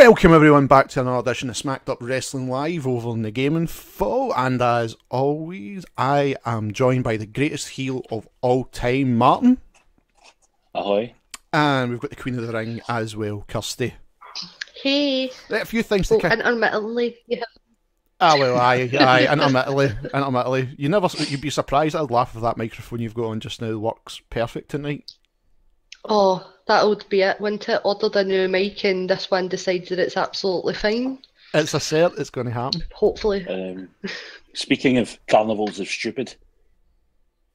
Welcome everyone back to another edition of Smacked Up Wrestling Live over in the Gaming Info, and as always, I am joined by the greatest heel of all time, Martin. Ahoy. And we've got the Queen of the Ring as well, Kirsty. Hey. Right, a few things to kick. Intermittently, yeah. Ah, well, aye, intermittently. You'd be surprised I'd laugh if that microphone you've got on just now works perfect tonight. Oh, that would be it, wouldn't it? Ordered a new mic and this one decides that it's absolutely fine. It's a cert, it's going to happen. Hopefully. Speaking of carnivals of stupid,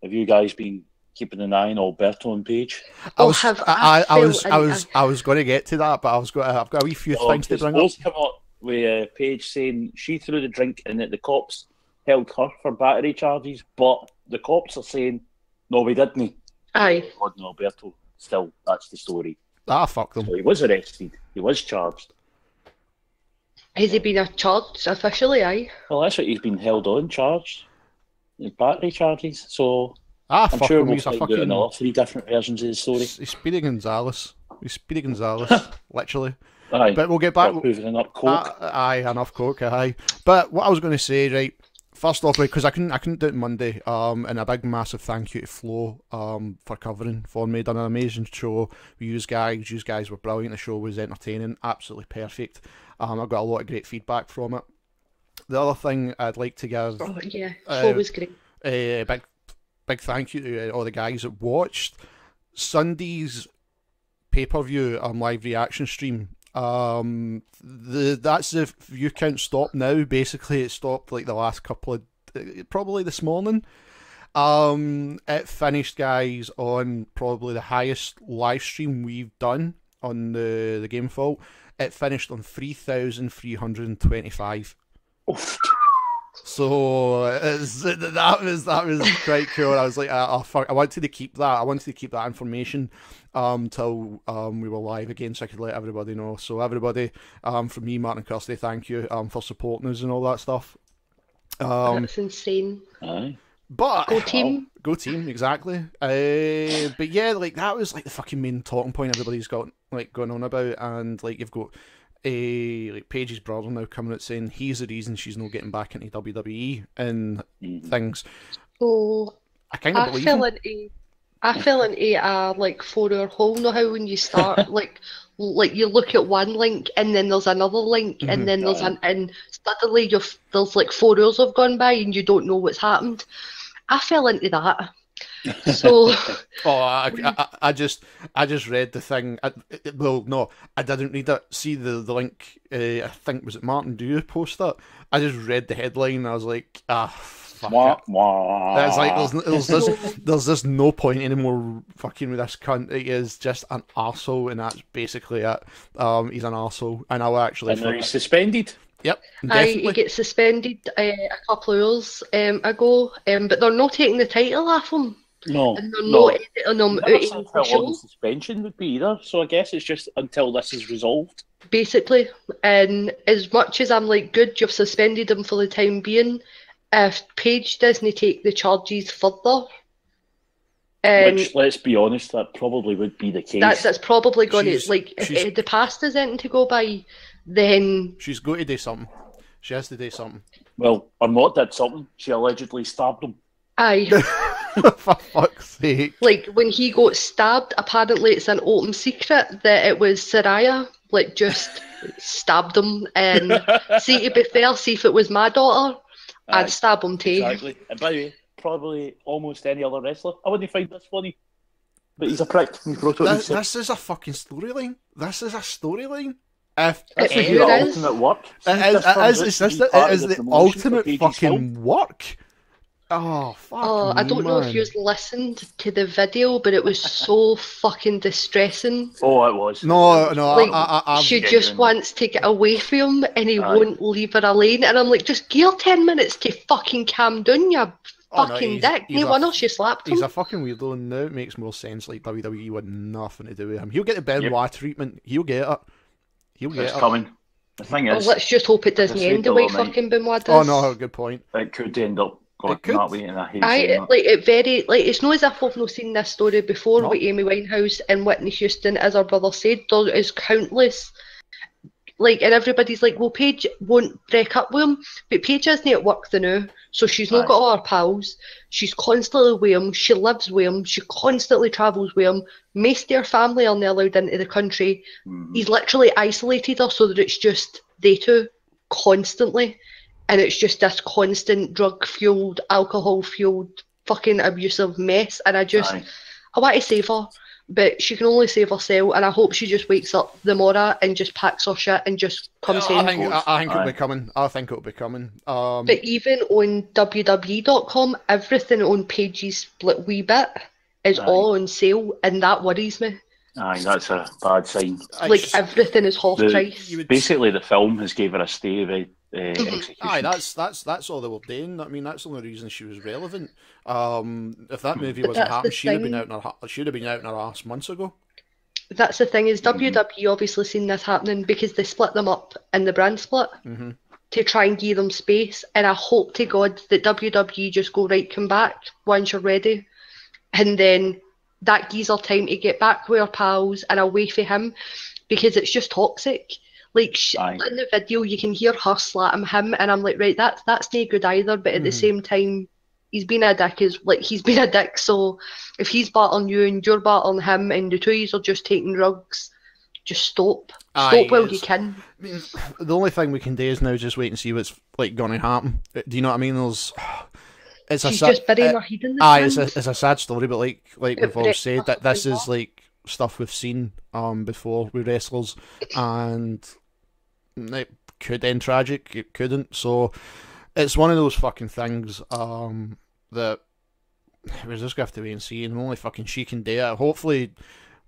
have you guys been keeping an eye on Alberto and Paige? I was going to get to that, but I've got a wee few things to bring up. Come up with Paige saying she threw the drink and that the cops held her for battery charges, but the cops are saying, no, we didn't. Aye. Alberto. Still, that's the story. Ah, fuck them. So he was arrested. He was charged. Has he been charged officially? Aye. Well, that's what he's been held on, charged. Battery charges. So I'm I'm fuck sure him. we'll He's a find out fucking... another 3 different versions of the story. He's Speedy Gonzales. Literally. Aye. But we'll get back. Moving up coke. Aye, enough coke. Aye. But what I was going to say, right. First off, because I couldn't do it Monday, and a big massive thank you to Flo for covering for me. Done an amazing show with you guys. You guys were brilliant. The show was entertaining, absolutely perfect. I got a lot of great feedback from it. The other thing I'd like to give, Flo was great. Big thank you to all the guys that watched Sunday's pay-per-view live reaction stream. That's the view count stopped now. Basically, it stopped like the last couple of probably this morning. It finished, guys, on probably the highest live stream we've done on the Game Fault. It finished on 3,325. So that was quite cool. I was like, fuck, I wanted to keep that. I wanted to keep that information till we were live again, so I could let everybody know. So everybody, from me, Martin and Kirsty, thank you for supporting us and all that stuff. That's insane. Aye. But go team, exactly. But yeah, like that was like the fucking main talking point everybody's got like going on about, and like you've got. Like Paige's brother now coming out saying he's the reason she's not getting back into WWE and things. Oh, I kind of believe I fell into a like 4-hour hole. Know how when you start like you look at one link and then there's another link and then there's and suddenly there's like 4 hours have gone by and you don't know what's happened. I fell into that. So I just read the thing. Well, no, I didn't read it. See the link. I think was it Martin? Do you post that? I just read the headline. And I was like, fuck it. It's like there's just no point anymore fucking with this cunt. He is just an arsehole, and that's basically it. He's an arsehole, and I will actually. And now he's suspended. Yep, definitely. He gets suspended a couple of hours ago, but they're not taking the title off him. No, and they're not editing him out of the show. How long the suspension would be either, so I guess it's just until this is resolved. Basically, and as much as I'm like, good, you've suspended him for the time being, if Paige doesn't take the charges further... Which, let's be honest, that probably would be the case. That's probably going to... Like, if the past is anything to go by, then... She's got to do something. She has to do something. Well, Arnott did something. She allegedly stabbed him. Aye. For fuck's sake. Like, when he got stabbed, apparently it's an open secret that it was Saraya, like, just stabbed him. And see, to be fair, see if it was my daughter, I'd stab him too. Exactly. And by the way, probably almost any other wrestler. I wouldn't find this funny. But he's a prick. This is a fucking storyline. This is a storyline. This is the ultimate work. It is the ultimate fucking work. Oh, fuck. Oh, I don't know if you listened to the video, but it was so fucking distressing. Oh, it was. No. Like, she just wants to get away from him and he won't leave her alone. And I'm like, just give her 10 minutes to fucking calm down, you fucking dick. No wonder she slapped him. He's a fucking weirdo, and now it makes more sense. Like, WWE had nothing to do with him. He'll get the Benoit treatment. He'll get it. It's coming. The thing is... Well, let's just hope it doesn't end the way fucking Benoit does. Oh, no, good point. It could end up... That way, and it's not as if we've not seen this story before with Amy Winehouse and Whitney Houston. As our brother said, there is countless Like, and everybody's like, well, Paige won't break up with him, but Paige isn't at work the now, so she's not got all her pals. She's constantly with him. She lives with him. She constantly travels with him. Most of her family aren't allowed into the country. He's literally isolated her so that it's just they two constantly, and it's just this constant drug-fueled, alcohol-fueled, fucking abusive mess. And I want to save her. But she can only save herself, and I hope she just wakes up tomorrow and just packs her shit and just comes home. I think it'll be coming. I think it'll be coming. But even on WWE.com, everything on Paige's split wee bit is all on sale, and that worries me. Aye, that's a bad sign. Like, everything is half price. Basically, the film has gave her a stay of execution. Aye, that's all they were doing. I mean, that's the only reason she was relevant. If that movie wasn't happening, she'd have been out in her ass months ago. That's the thing, is WWE obviously seen this happening because they split them up in the brand split to try and give them space. And I hope to God that WWE just go, right, come back once you're ready, and then that gives her time to get back with her pals and away from him, because it's just toxic. Like, in the video, you can hear her slapping him, and I'm like, right, that's not good either. But at the same time, he's been a dick. So if he's battling you and you're battling him, and the two of you are just taking drugs, just stop. Stop while you can. I mean, the only thing we can do is now just wait and see what's going to happen. Do you know what I mean? She's just burying her head in the sand. It's a sad story, but like we've all said, that this is like stuff we've seen before with wrestlers, and it could end tragic, it couldn't. So it's one of those fucking things that we're just gonna have to wait and see, and only fucking she can do it. Hopefully,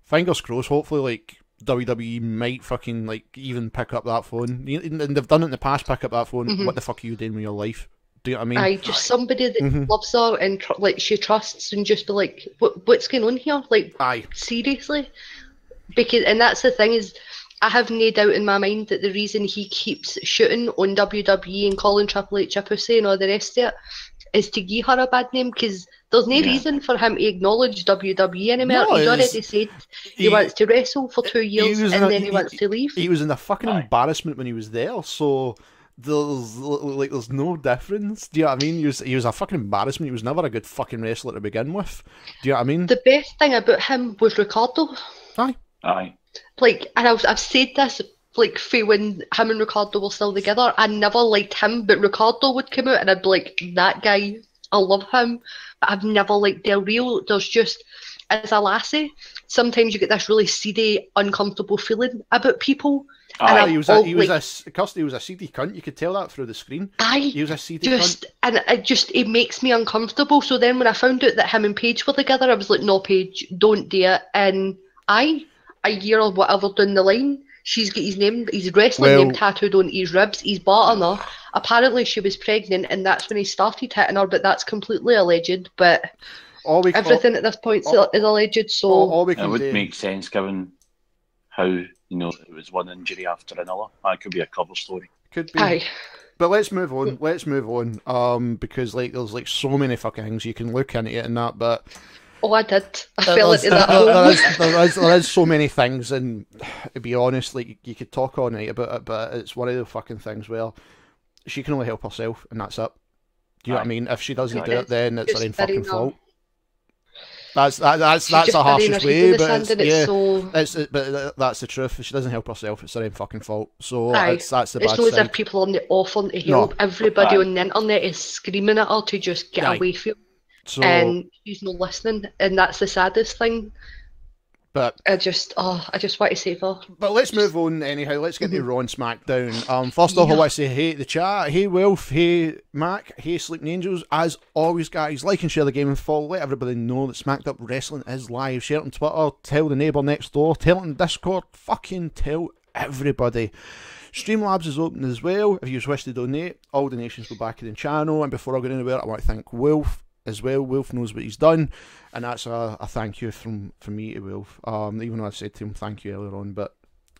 fingers crossed, hopefully like WWE might fucking like even pick up that phone. And they've done it in the past, pick up that phone. What the fuck are you doing with your life? Do you know what I mean? Just somebody that loves her and like she trusts, and just be like, what's going on here? Like, seriously? Because, and that's the thing, is I have no doubt in my mind that the reason he keeps shooting on WWE and calling Triple H a pussy and all the rest of it is to give her a bad name, because there's no reason for him to acknowledge WWE anymore. He's already said he wants to wrestle for 2 years and then he wants to leave. He was in a fucking embarrassment when he was there, so there's no difference. Do you know what I mean? He was a fucking embarrassment. He was never a good fucking wrestler to begin with. Do you know what I mean? The best thing about him was Ricardo. Aye. Like, and I've said this, like, for when him and Ricardo were still together, I never liked him, but Ricardo would come out and I'd be like, that guy, I love him. But I've never liked Del Rio. There's just, as a lassie, sometimes you get this really seedy, uncomfortable feeling about people. He was a seedy cunt. You could tell that through the screen. He was a seedy cunt. And it makes me uncomfortable. So then when I found out that him and Paige were together, I was like, no, Paige, don't do it. And a year or whatever down the line, she's got his wrestling name tattooed on his ribs. He's battling her. Apparently she was pregnant, and that's when he started hitting her, but that's completely alleged. But everything at this point is alleged, so... It would make sense, given how, it was one injury after another. That could be a cover story. Could be. Aye. But let's move on. Because there's so many fucking things you can look into it and that, but... Oh, I did. I fell into that. There is so many things, and to be honest, like, you could talk all night about it, but it's one of the fucking things where she can only help herself, and that's it. Do you know what I mean? If she doesn't do it, then it's her own fucking fault. That's the harshest way, but that's the truth. If she doesn't help herself, it's her own fucking fault. So that's the bad side. It's not as if people on the offering to help. Everybody on the internet is screaming at her to just get away from her. So, and she's not listening, and that's the saddest thing. But I just want to save her. But let's move on anyhow. Let's get to Raw and SmackDown. First off, I want to say hey to the chat. Hey Wilf, hey Mac, hey Sleeping Angels. As always, guys, like and share the game and follow. Let everybody know that Smacked Up Wrestling is live. Share it on Twitter. Tell the neighbour next door. Tell it on Discord. Fucking tell everybody. Streamlabs is open as well. If you wish to donate, all donations go back to the channel. And before I go anywhere, I want to thank Wilf as well. Wilf knows what he's done, and that's a thank you from me to Wilf. Even though I said to him thank you earlier on, but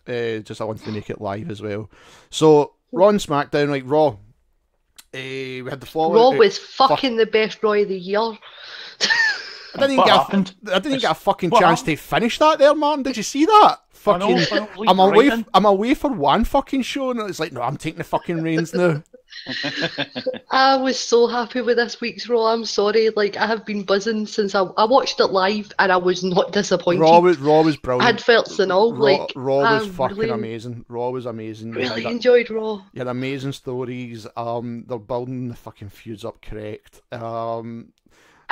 just I wanted to make it live as well. So Raw and SmackDown, like Raw, we had the following. Raw was fucking the best Raw of the year. I didn't What get happened? I didn't get a fucking What chance happened? to finish that there, Martin. Did you see that? Fucking, I'm away. I'm away for one fucking show, and it's like, no, I'm taking the fucking reins now. I was so happy with this week's Raw. I'm sorry, like I have been buzzing since I watched it live, and I was not disappointed. Raw was brilliant. I had felt and all. Like Raw was I fucking really, amazing. Raw was amazing. really enjoyed Raw. You had amazing stories. They're building the fucking feuds up correct.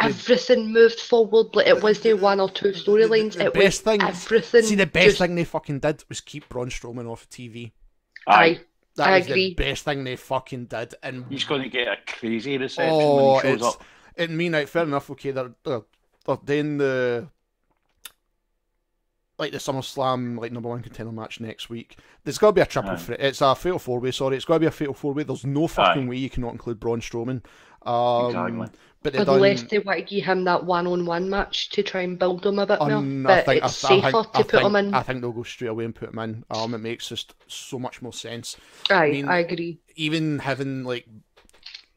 Everything moved forward. Like it wasn't one or two storylines. The It best was thing. everything. See, the best just- thing they fucking did was keep Braun Strowman off of TV. Aye, That I was agree. the best thing they fucking did. And He's going to get a crazy reception when he shows up. I mean, like, fair enough. Okay, they're doing the SummerSlam #1 contender match next week. There's got to be a triple threat. It's a fatal 4-way. Sorry, it's got to be a fatal 4-way. There's no fucking way you cannot include Braun Strowman. Exactly. But Unless they want to give him that one-on-one match to try and build him a bit more. But it's safer to put him in. I think they'll go straight away and put him in. It makes just so much more sense. I agree. Even having like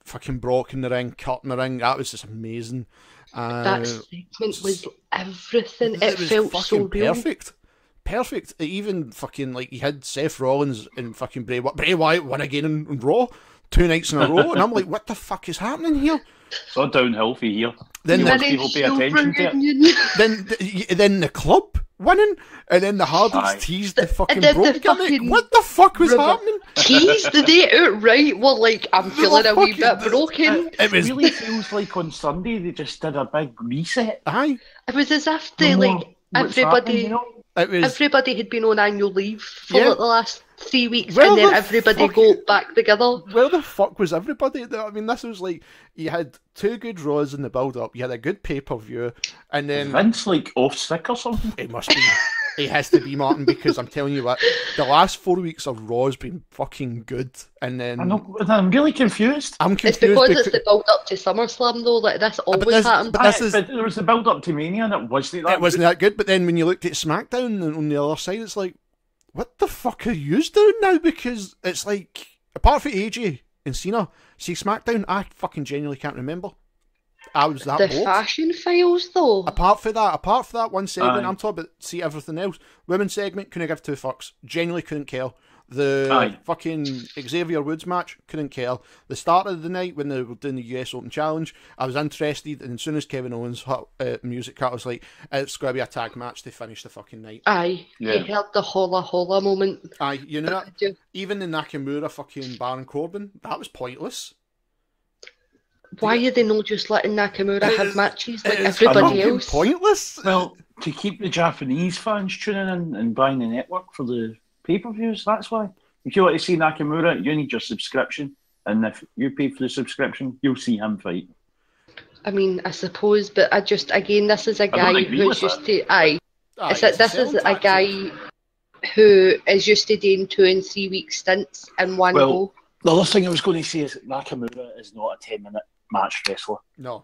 fucking Brock in the ring, Kurt in the ring, that was just amazing. That segment was everything. It was felt fucking so real. Perfect. Even fucking like you had Seth Rollins and fucking Bray Wyatt won again in Raw 2 nights in a row, and I'm like, what the fuck is happening here? It's all downhill for here. Then people pay attention to it. then the club winning, and then the Hardys teased the fucking Brock gimmick. What the fuck was happening? Teased the day outright. Well, like I'm feeling a wee bit broken. It really feels like on Sunday they just did a big reset. Aye. It was as if they everybody. Everybody had been on annual leave for like the last 3 weeks, and then everybody go back together. Where the fuck was everybody? I mean, this was like you had 2 good Raws in the build-up, you had a good pay-per-view, and then Vince like off sick or something. It must be. It has to be, Martin, because I'm telling you what, the last 4 weeks of Raw has been fucking good, and then I'm really confused. I'm confused. It's because it's the build-up to SummerSlam, though. Like this always happens. But there was the build-up to Mania, and it wasn't that good. But then when you looked at SmackDown on the other side, it's like, what the fuck are you doing now? Because it's like, apart from AJ and Cena, see SmackDown, I fucking genuinely can't remember. I was that bored. Fashion files, though. Apart from that one segment, I'm talking about see everything else. Women's segment, couldn't give 2 fucks. Genuinely couldn't care. The fucking Xavier Woods match, couldn't care. The start of the night when they were doing the US Open Challenge, I was interested, and as soon as Kevin Owens music cut, I was like, it's going to be a tag match to finish the fucking night. You heard the holla holla moment. You know that? Even the Nakamura fucking Baron Corbin, that was pointless. Why are they not just letting Nakamura have matches like everybody else? Pointless. Well, to keep the Japanese fans tuning in and buying the network for the pay-per-views, that's why. If you want to see Nakamura, you need your subscription, and if you pay for the subscription, you'll see him fight. I mean, I suppose, but this is a guy who's used to this is a guy who is used to doing 2 and 3 week stints in one go. The other thing I was going to say is that Nakamura is not a 10-minute match wrestler. No.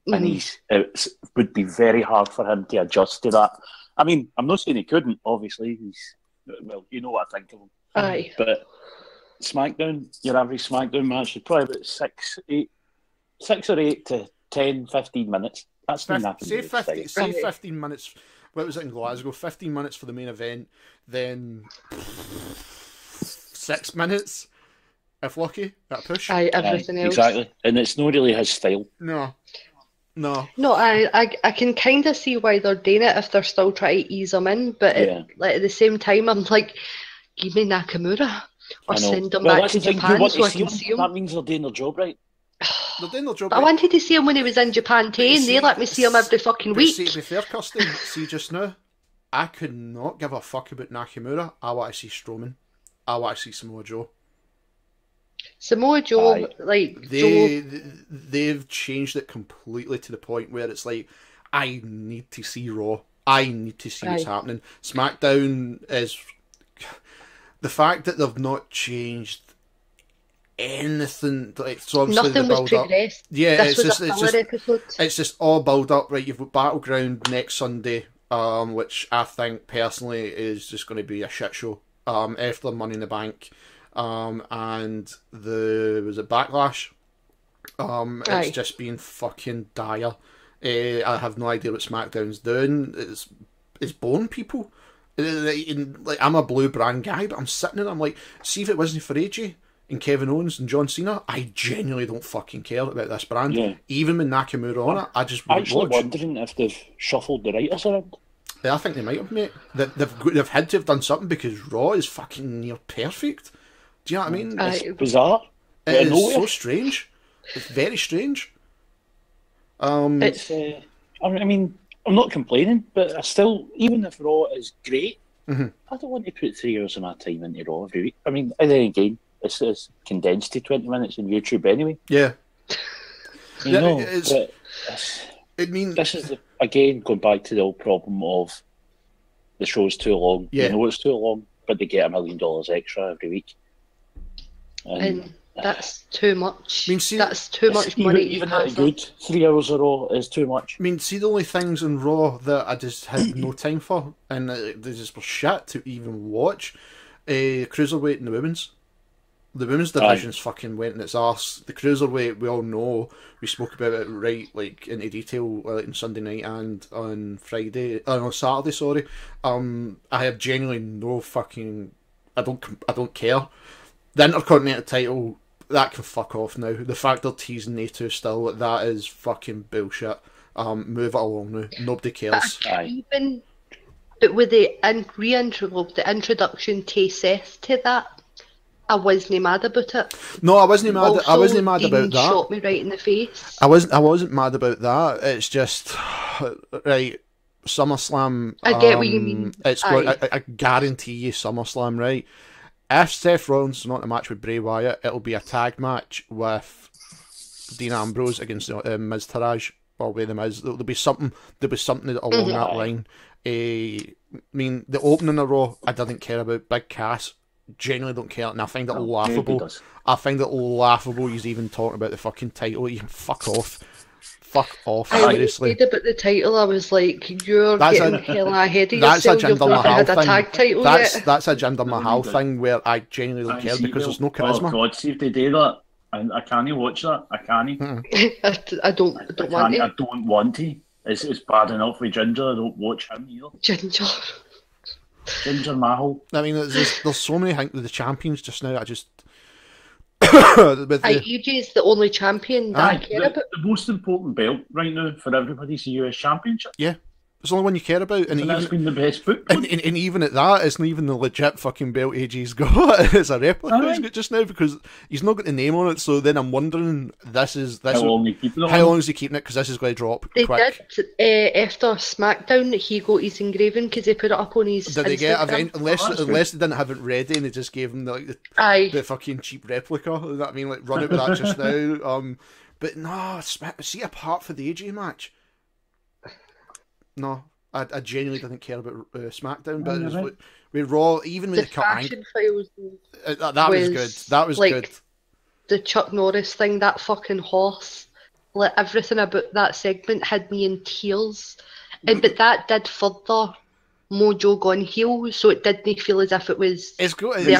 And it would be very hard for him to adjust to that. I mean, I'm not saying he couldn't, obviously. You know what I think of him. Aye. But SmackDown, your average SmackDown match is probably about 6 or 8 to 10, 15 minutes. That's the say 15 minutes. What was it in Glasgow? 15 minutes for the main event, then 6 minutes, if lucky, that push. Everything else. Exactly. And it's not really his style. No, I can kind of see why they're doing it if they're still trying to ease him in, but at the same time, I'm like, give me Nakamura or send him back to Japan so I can see him. That means they're doing their job right. They're doing their job I wanted to see him when he was in Japan 10. They let me see him every fucking week. To be fair, Kirsty, see just now, I could not give a fuck about Nakamura. I want to see Strowman. I want to see Samoa Joe. Samoa Joe, they've changed it completely to the point where it's like, I need to see Raw. I need to see what's happening. SmackDown is the fact that they've not changed anything. Like, so obviously nothing was progressed. Yeah, episode. It's just all build up. Right, you've got Battleground next Sunday, which I think personally is just going to be a shit show. After Money in the Bank. And was it Backlash? It's just been fucking dire. I have no idea what SmackDown's doing. It's boring people. Like, I'm a blue brand guy, but I'm sitting there, I'm like, see if it wasn't for AJ and Kevin Owens and John Cena, I genuinely don't fucking care about this brand. Yeah. Even with Nakamura on it, I just I'm wouldn't actually watch. wondering if they've shuffled the writers around. Yeah, I think they might have, mate. They've had to have done something because Raw is fucking near perfect. Do you know what I mean? It's bizarre. It is so strange. It's very strange. I mean, I'm not complaining, but I still, even if Raw is great, I don't want to put 3 hours of my time into Raw every week. I mean, and then again, it's condensed to 20 minutes on YouTube anyway. Yeah. You know, this is, again, going back to the old problem of the show's too long. Yeah. You know it's too long, but they get $1 million extra every week. And that's too much. I mean, see, that's too much money. Even at a good 3 hours a Raw is too much. I mean, see, the only things in Raw that I just had no time for, and they just were shit to even watch, Cruiserweight and the Women's. The Women's division's fucking went in its arse. The Cruiserweight, we all know, we spoke about it right, like, into detail on Sunday night and on Saturday, sorry. I have genuinely no fucking... I don't care. The Intercontinental title, that can fuck off now. The fact they're teasing A2 still, that is fucking bullshit. Move it along now. Nobody cares. But with the introduction to Seth to that, I wasn't mad about it. No, I wasn't mad. I wasn't mad about that. Shot me right in the face. I wasn't mad about that. It's just right. SummerSlam. I get what you mean. I guarantee you, SummerSlam, right? If Seth Rollins is not a match with Bray Wyatt, it'll be a tag match with Dean Ambrose against Miz Taraj, or with the Miz. There'll be something. Along that line. I mean, the opening of Raw, I didn't care about. Big Cass, genuinely don't care, and I find it laughable. I find it laughable he's even talking about the fucking title. You can fuck off. Fuck off, seriously. I said about the title, I was like, you're getting hell ahead of yourself. That's a Jinder Mahal thing. Tag title that's a Jinder Mahal thing where I genuinely don't care because there's no charisma. Oh God, see if they do that. I can't watch that. I can't. I don't want to. I don't want to. It's bad enough with Ginger. I don't watch him either. Jinder Mahal. I mean, there's so many things with the champions just now. AJ is the only champion that I care about. The most important belt right now for everybody is the US Championship. Yeah. It's the only one you care about. And that's been the best book. And even at that, it's not even the legit fucking belt AJ's got. It's a replica he's got just now because he's not got the name on it. So then I'm wondering, how long is he keeping it? Because this is going to drop quick. After SmackDown, he got his engraving because he put it up on his Did they get unless they didn't have it ready and they just gave him the fucking cheap replica? You know what I mean? Like, run it with that just now. But no, see, apart from the AJ match, no, I genuinely didn't care about SmackDown, but it was with Raw, even with the fashion files. That was good. That was good. The Chuck Norris thing, that fucking horse, like everything about that segment had me in tears. But that did further Mojo gone heel, so it didn't feel as if it was there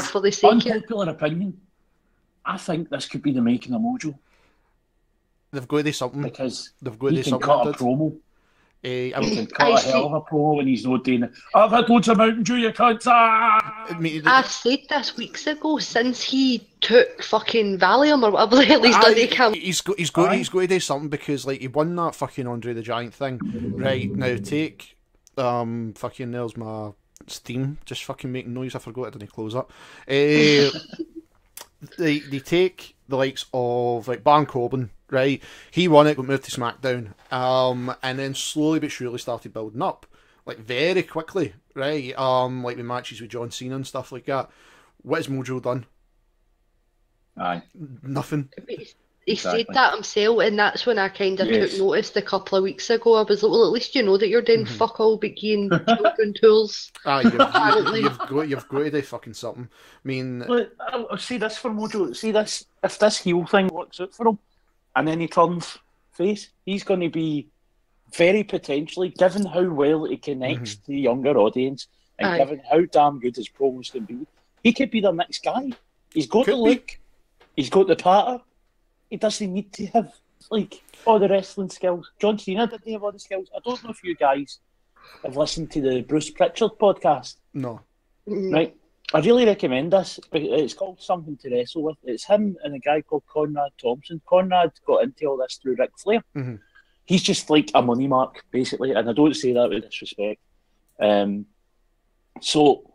for the sake of it. Unpopular opinion. I think this could be the making of Mojo. They've got to do something because they've got to do something. Cut a promo. He can cut a hell of a promo when he's not doing it. I've had loads of Mountain Dew, you can't. I said this weeks ago. Since he took fucking Valium or whatever the hell he's done, he's got to do something because like he won that fucking Andre the Giant thing. Right now, take fucking there's my Steam just fucking making noise. I forgot I didn't close up. They take the likes of like Baron Corbin. Right, he won it, got moved to SmackDown, and then slowly but surely started building up, like very quickly, right? Like with matches with John Cena and stuff like that. What has Mojo done? Nothing. He said that himself, and that's when I kind of took notice a couple of weeks ago. I was like, well, at least you know that you're doing fuck all but getting children tools. You've got to do fucking something. I mean, I'll see this for Mojo. See this, if this heel thing works out for him. And then he turns face, he's going to be very potentially, given how well he connects to the younger audience and given how damn good his promos can be, he could be the next guy. He's got the look, he's got the patter, he doesn't need to have like all the wrestling skills. John Cena didn't have all the skills. I don't know if you guys have listened to the Bruce Pritchard podcast. No. Right. I really recommend this. It's called Something to Wrestle With. It's him and a guy called Conrad Thompson. Conrad got into all this through Ric Flair. Mm-hmm. He's just like a money mark, basically, and I don't say that with disrespect. So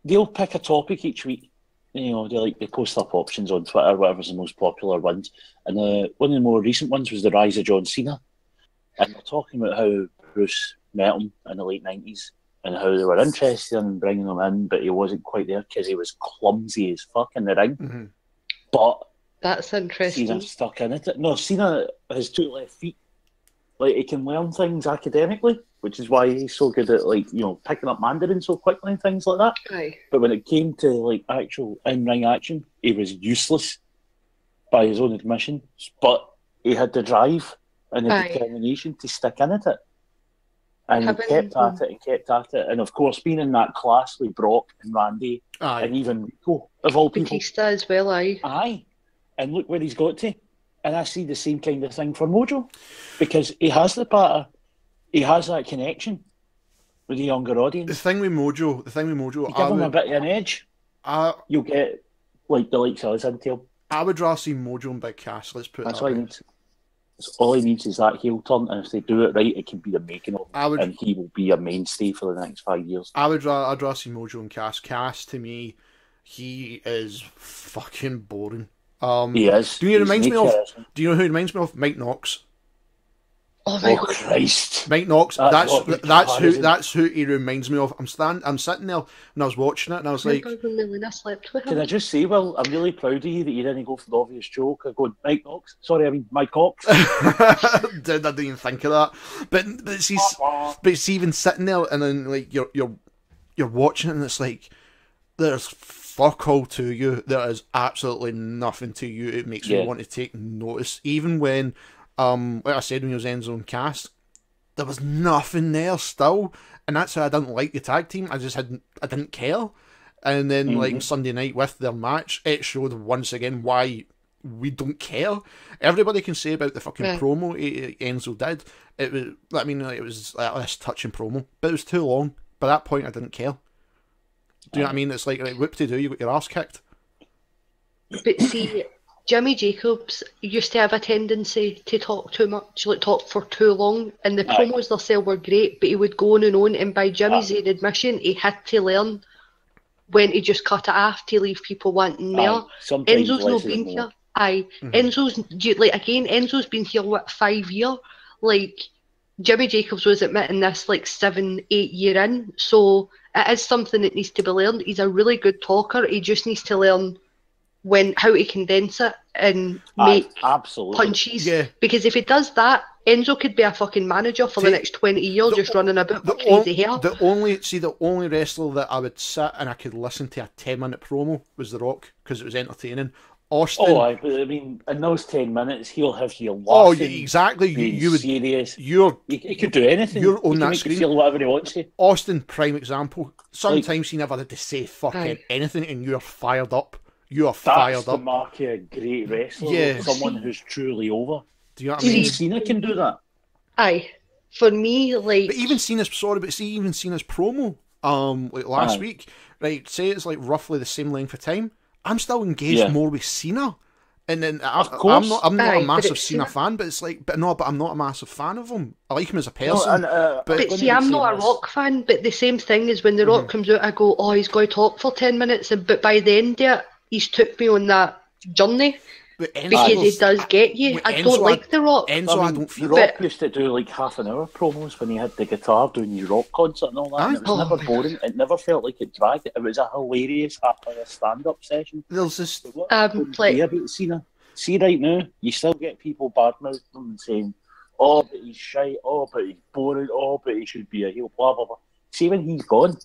they'll pick a topic each week. You know, they post up options on Twitter, whatever's the most popular ones. And one of the more recent ones was the rise of John Cena. And they're talking about how Bruce met him in the late 90s and how they were interested in bringing him in, but he wasn't quite there because he was clumsy as fuck in the ring. Mm-hmm. But that's interesting. Cena stuck in it. No, Cena has 2 left feet. Like, he can learn things academically, which is why he's so good at, like, you know, picking up Mandarin so quickly and things like that. Aye. But when it came to, like, actual in-ring action, he was useless by his own admission. But he had the drive and the determination to stick in at it. And he kept at it and kept at it. And, of course, being in that class with Brock and Randy and even Rico, of all people. Batista as well, aye. Aye. And look where he's got to. And I see the same kind of thing for Mojo, because he has the patter, he has that connection with the younger audience. The thing with Mojo, you give him a bit of an edge, you'll get like the likes of us until. I would rather see Mojo and Big Cass. Let's put that's that all he needs. All he needs is that heel turn, and if they do it right, it can be the making of him, and he will be a mainstay for the next 5 years. I'd rather see Mojo and Cass. Cass, to me, he is fucking boring. He is. Do you know who he reminds me of? Mike Knox. Oh my God. Christ! Mike Knox. That's who he reminds me of. I'm sitting there and I was watching it and I was like, can I just say, Will, I'm really proud of you that you didn't go for the obvious joke. I go, Mike Knox. Sorry, I mean Mike Cox. I didn't even think of that. But it's even sitting there and then like you're watching it and it's like there's fuck all to you. There is absolutely nothing to you. It makes me want to take notice. Even when, like I said, when he was Enzo and Cass, there was nothing there still, and that's how I didn't like the tag team. I didn't care. And then like Sunday night with their match, it showed once again why we don't care. Everybody can say about the fucking promo Enzo did. It was like this touching promo, but it was too long. By that point, I didn't care. Do you know what I mean? It's like whoop-de-doo, you got your ass kicked. But see, Jimmy Jacobs used to have a tendency to talk too much, like talk for too long, and the promos themselves were great, but he would go on, and by Jimmy's own admission, he had to learn when to just cut it off to leave people wanting more. Enzo's not been here. Enzo's been here, 5 years? Like, Jimmy Jacobs was admitting this like 7-8 years in, so it is something that needs to be learned. He's a really good talker. He just needs to learn how to condense it and make punches. Yeah. Because if he does that, Enzo could be a fucking manager for the next 20 years, just running about with crazy hair. The only wrestler that I would sit and I could listen to a 10-minute promo was The Rock, because it was entertaining. Austin. But I mean, in those 10 minutes, he'll have you laughing. Oh, exactly. You would serious. He could do anything. You're on that screen. He can feel whatever he wants to. Austin, prime example. Sometimes he never had to say fucking anything, and you're fired up. You are fired up. That's the mark of a great wrestler. Yeah. Someone who's truly over. Do you know what I mean? Even Cena can do that. Aye. For me, like... But even Cena's promo, like last week, right, say it's like roughly the same length of time, I'm still engaged more with Cena. And then I'm not a massive Cena fan, but it's like, I'm not a massive fan of him. I like him as a person. But see, I'm not a Rock fan, but the same thing is when The Rock comes out, I go, oh, he's going to talk for 10 minutes, but by the end of it, he's took me on that journey. Because he does get you. I don't like The Rock. Enzo, I don't feel The Rock used to do like half-an-hour promos when he had the guitar doing his rock concert and all that. And it was never boring. It never felt like it dragged. It was a hilarious half-hour stand-up session. There's this... about Cena. See, right now, you still get people badmouthing him and saying, oh, but he's shite, oh, but he's boring, oh, but he should be a heel, blah, blah, blah. See, when he's gone,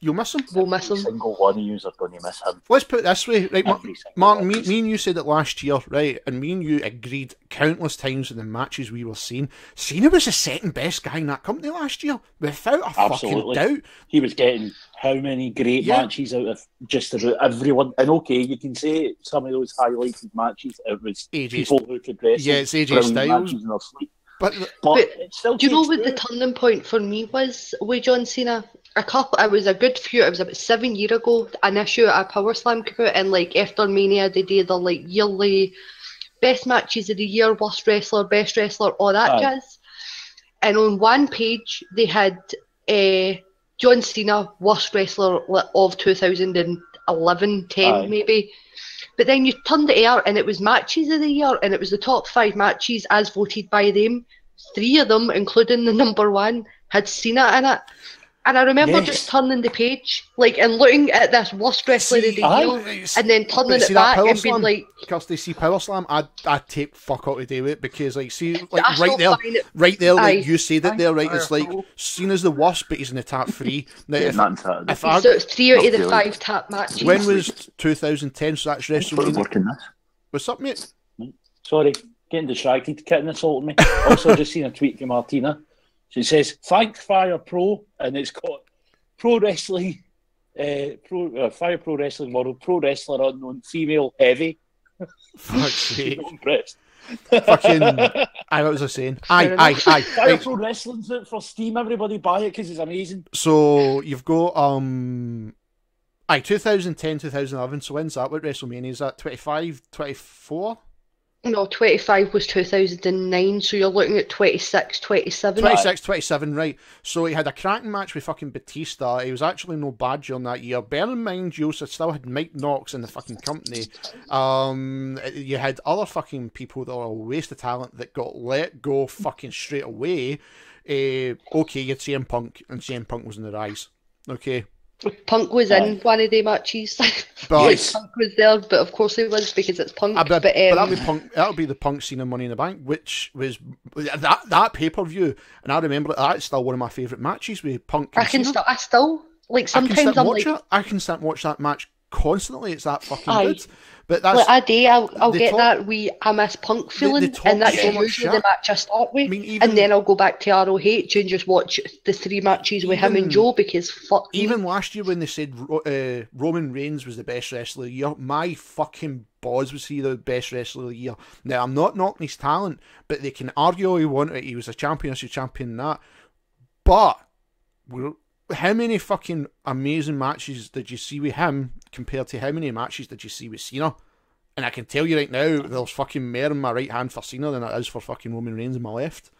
You'll miss him. We'll miss him. Single one of you are going to miss him. Let's put it this way, right, Every single Martin, one. me and you said it last year, right, and me and you agreed countless times in the matches we were seeing. Cena was the second best guy in that company last year, without a Absolutely. fucking doubt. He was getting how many great matches out of just about everyone. And okay, you can say some of those highlighted matches, it was people who could wrestle. Yeah, it's AJ Styles. In their sleep. But it still do you know takes what the turning point for me was with John Cena? It was about 7 years ago, an issue at PowerSlam came out, and like after Mania they did the like yearly best matches of the year, worst wrestler, best wrestler, all that jazz. And on one page they had John Cena worst wrestler of 2011, 10 maybe. But then you turned the air and it was matches of the year, and it was the top 5 matches as voted by them. 3 of them, including the number 1, had Cena in it. And I remember just turning the page, like, and looking at this worst wrestler of the year, and then turning it back and being like, Kirsty, see PowerSlam, I'd take fuck all to do with it, because like, see, like right there, like you said it there, right? It's like Cena's the worst, but he's in the top 3. Now, so it's 3 out of the 5 top matches. When was 2010? So that's WrestleMania. What's up, mate? Sorry, getting distracted, getting insulted me. Also, just seen a tweet from Martina. She says, "Thank Fire Pro," and it's got Pro Wrestling, Fire Pro Wrestling model, Pro Wrestler Unknown, female heavy. Fuck's sake. Fucking, what was I saying? Aye. Fire Pro Wrestling's out for Steam. Everybody buy it because it's amazing. So you've got 2010, 2011. So when's that? What WrestleMania is that? 25, 24? No, 25 was 2009, so you're looking at 26, 27. 26, 27, right. So he had a cracking match with fucking Batista. He was actually no bad during that year. Bear in mind, Joseph still had Mike Knox in the fucking company. You had other fucking people that were a waste of talent that got let go fucking straight away. Okay, you had CM Punk, and CM Punk was in the rise. Okay. Punk was in one of the matches. But Punk was there, but of course he was, because it's Punk. But that'll be Punk. That'll be the Punk Cena Money in the Bank, which was that pay-per-view, and I remember that's still one of my favourite matches with Punk. And Cena. I still like sometimes I'm like, I can sit and watch that match constantly. It's that fucking good. But that's like a day I'll get that I miss Punk feeling, and that's usually the match I start with, and then I'll go back to ROH and just watch the 3 matches with him and Joe, because fuck me. Even last year when they said Roman Reigns was the best wrestler of the year, my fucking balls was he the best wrestler of the year. Now I'm not knocking his talent, but they can argue all you want. He was a champion, I should champion that. But how many fucking amazing matches did you see with him compared to how many matches did you see with Cena? And I can tell you right now, there's fucking more in my right hand for Cena than it is for fucking Roman Reigns in my left.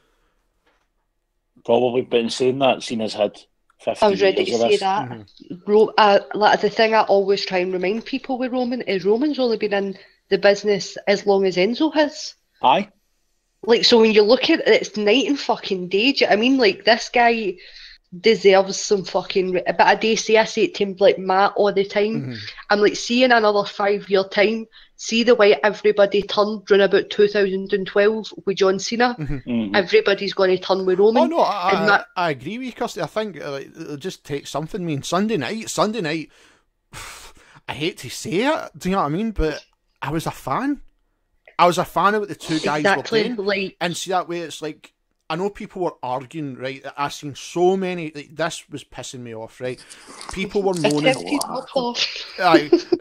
Probably, but in saying that, Cena's had 50 I was ready years to of say this. that. Like, the thing I always try and remind people with Roman is Roman's only been in the business as long as Enzo has. Aye. Like, so when you look at it, it's night and fucking day. Do you know what I mean? Like, this guy deserves some fucking... But I do say, I say it to him, like, Matt, all the time. I'm like, see in another 5-year time, see the way everybody turned around about 2012 with John Cena. Everybody's going to turn with Roman. Oh no, I agree with you, Kirsty. I think it'll just take something. I mean, Sunday night, I hate to say it, do you know what I mean? But I was a fan. I was a fan of what the two guys were playing. Like, and see, that way it's like, I know people were arguing, right? I've seen so many, like, this was pissing me off, right? People were moaning.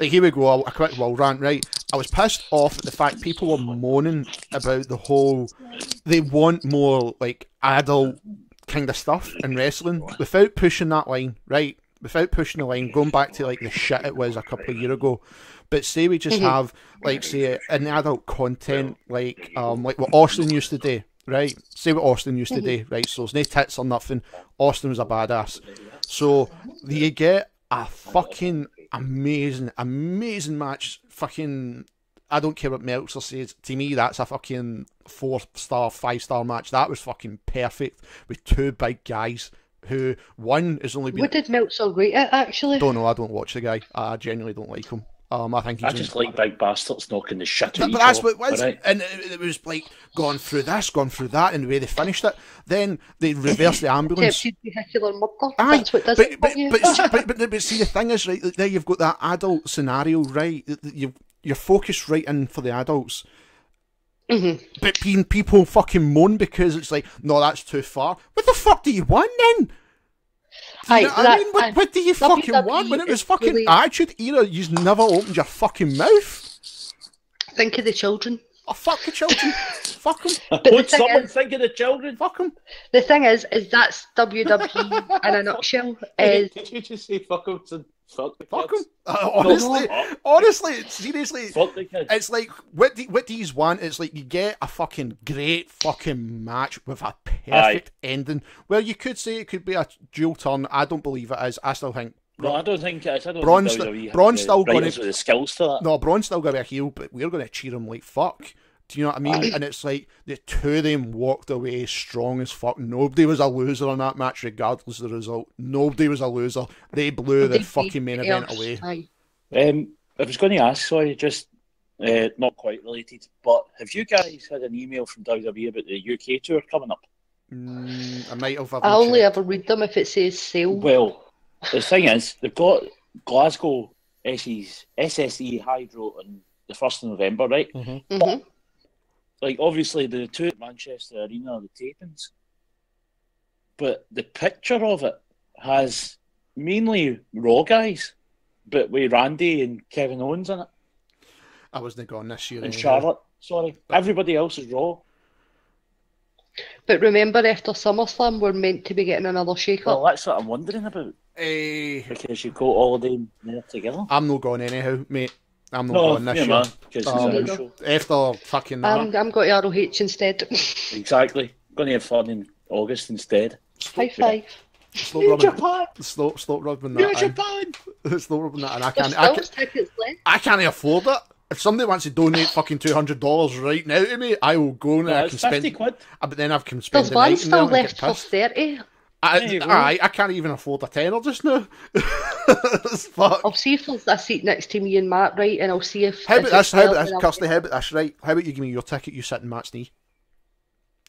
Here we go, a quick wall rant, right? I was pissed off at the fact people were moaning about the whole, they want more, like, adult kind of stuff in wrestling without pushing that line, right? Without pushing the line, going back to, like, the shit it was a couple of years ago. But say we just have, like, say, an adult content, like what Austin used to do. Right, say what Austin used to do, right? So there's no tits or nothing. Austin was a badass. So you get a fucking amazing match. Fucking, I don't care what Meltzer says. To me, that's a fucking 4-star, 5-star match. That was fucking perfect with 2 big guys. Who one is only been... What did Meltzer rate it, actually? Don't know. I don't watch the guy. I genuinely don't like him. I think I just like big bastards knocking the shit out of But each that's other. what it was. Right? And it was like going through this, going through that, and the way they finished it. Then they reversed the ambulance. Attempted vehicular murder. Aye, That's what does it for you. but see, the thing is, right, there you've got that adult scenario, right? You're focused right in for the adults. Mm-hmm. But people fucking moan because it's like, no, that's too far. What the fuck do you want then? Do you know what I mean? What do you fucking want? When it was fucking really... Attitude Era, you never opened your fucking mouth. Think of the children. Oh, fuck the children. Fuck them. Would someone think of the children? Fuck them. The thing is that's WWE in a nutshell. Did you just say fuck them and fuck the Fuck kids? them. Honestly, seriously. Fuck the kids. It's like, what do you want? It's like you get a fucking great fucking match with a perfect ending. Well, you could say it could be a dual turn. I don't believe it is. I still think. No, I don't think it is. I don't Braun's think Braun's still going to the skills to that. No, Braun's still going to be a heel, but we're going to cheer him like fuck. Do you know what I mean? And it's like the two of them walked away strong as fuck. Nobody was a loser on that match, regardless of the result. Nobody was a loser. They blew the fucking main event away. I was going to ask, sorry, just not quite related, but have you guys had an email from WWE about the UK tour coming up? I might have. I only ever read them if it says sale. Well, the thing is, they've got Glasgow SSE Hydro on the 1st of November, right? Mm-hmm. But, like, obviously, the two at Manchester Arena are the tapings. But the picture of it has mainly Raw guys, but with Randy and Kevin Owens in it. I wasn't gone this year. And Charlotte, sorry. Everybody else is Raw. But remember, after SummerSlam, we're meant to be getting another shake-up. Well, that's what I'm wondering about. Because you got all of them there together. I'm not going anyhow, mate. I'm not going this year. Man, it's our show. After fucking I'm going to ROH instead. Exactly. Going to have fun in August instead. High five. Slow rubbing that. Japan. Slow rubbing that, and I can't afford it. If somebody wants to donate fucking $200 right now to me, I will go and I can spend. 50 quid. But then I can spend. There's one still left for 30. I can't even afford a tenner just now. Fuck. I'll see if there's a seat next to me and Matt, right? And I'll see if. How about this, Kirsty? How about this, right? How about you give me your ticket? You sit in Matt's knee.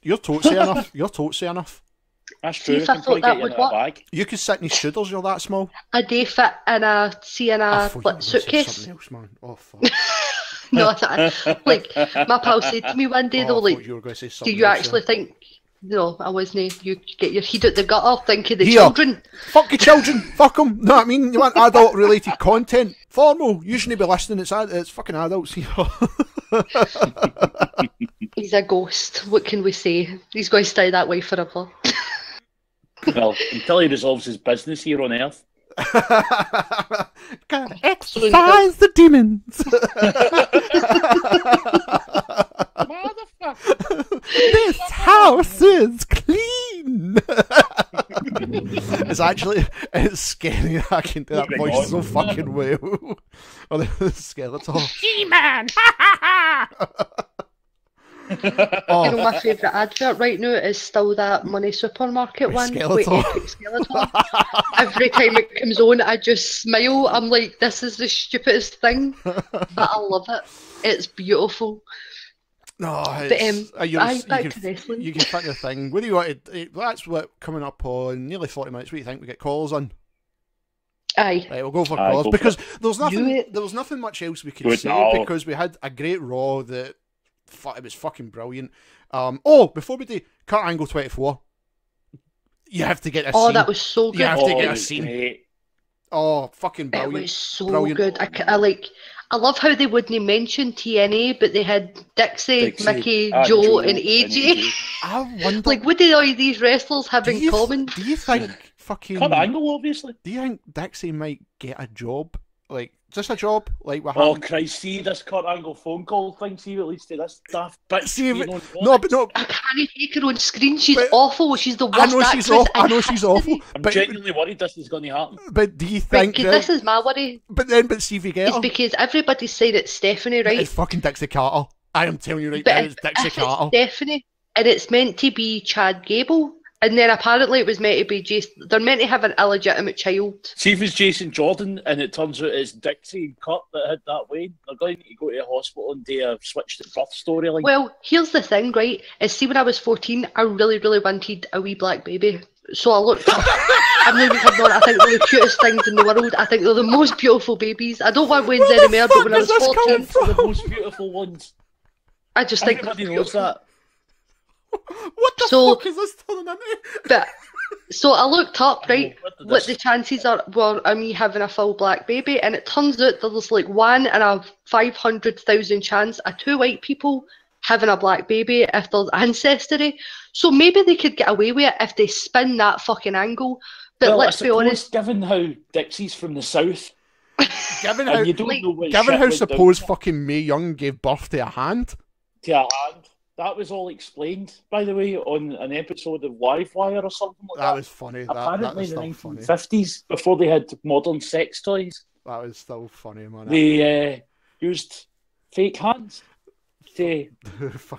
You're totsy enough. You're totsy enough. That's true. If I thought that would work. You could sit in his shooters. You're that small. A day fit in a suitcase. Something else, man. Oh fuck. No, like my pal said to me one day, though, like, do you actually think? No, I wasn't. You get your head out the gutter, think of the children. Fuck the children. Fuck them. Know what I mean? You want adult-related content? Formal. You shouldn't be listening. It's fucking adults here. He's a ghost. What can we say? He's going to stay that way forever. Well, until he resolves his business here on Earth. Gotta exorcise the demons. Motherfucker. This house is clean. It's scary. I can do that voice so fucking well. Oh, the skeleton. He-Man. You know, my favourite advert right now is still that Money Supermarket one with Epic Skeletor. Every time it comes on, I just smile. I'm like, this is the stupidest thing, but I love it. It's beautiful. No, back to wrestling. You can pick your thing. What do you want to? That's what coming up on nearly 40 minutes. What do you think? We get calls on. Aye. Right, we'll go for calls because there was nothing much else we could say because we had a great Raw that. It was fucking brilliant. Before we do Kurt Angle 24, you have to get a scene. Oh, that was so good. You have to get a scene. Great. Oh, fucking brilliant. It was so brilliant. Good. I love how they wouldn't mention TNA, but they had Dixie, Mickey, Joe, and AJ. I wonder. Like, what do all these wrestlers have in common? Do you think fucking Kurt Angle, obviously? Do you think Dixie might get a job? Like, just a job? Like, what happened? Christ, see this Kurt Angle phone call thing, see at least this daft bitch. No. I can't take her on screen. She's awful. She's the worst actress. I know she's awful. I'm genuinely worried this is going to happen. But do you think this is my worry. But see if you get her. It's because everybody's saying it's Stephanie, right? It's fucking Dixie Carter. I am telling you right now, it's Dixie Carter. It's Stephanie, and it's meant to be Chad Gable, And then apparently it was meant to be Jason. They're meant to have an illegitimate child. See if it's Jason Jordan and it turns out it's Dixie and Kurt that had that way. They're going to go to the hospital and do a switched at birth storyline. Well, here's the thing, right? Is see when I was 14, I really, really wanted a wee black baby. So I looked up. I've never had one. I think they're the cutest things in the world. I think they're the most beautiful babies. I don't want Wayne's any more, but when I was 14, they're the most beautiful ones. I just think everybody knows that. What the fuck is this turning into? But so I looked up, right, what the chances were of me having a full black baby, and it turns out there's like 1 in a 500,000 chance of 2 white people having a black baby if there's ancestry. So maybe they could get away with it if they spin that fucking angle. But well, let's be honest, given how Dixie's from the south, given how suppose fucking Mae Young gave birth to a hand. That was all explained, by the way, on an episode of Live Wire or something like that. That was funny. Apparently, in the 1950s, before they had modern sex toys, that was still funny, man. They used fake hands to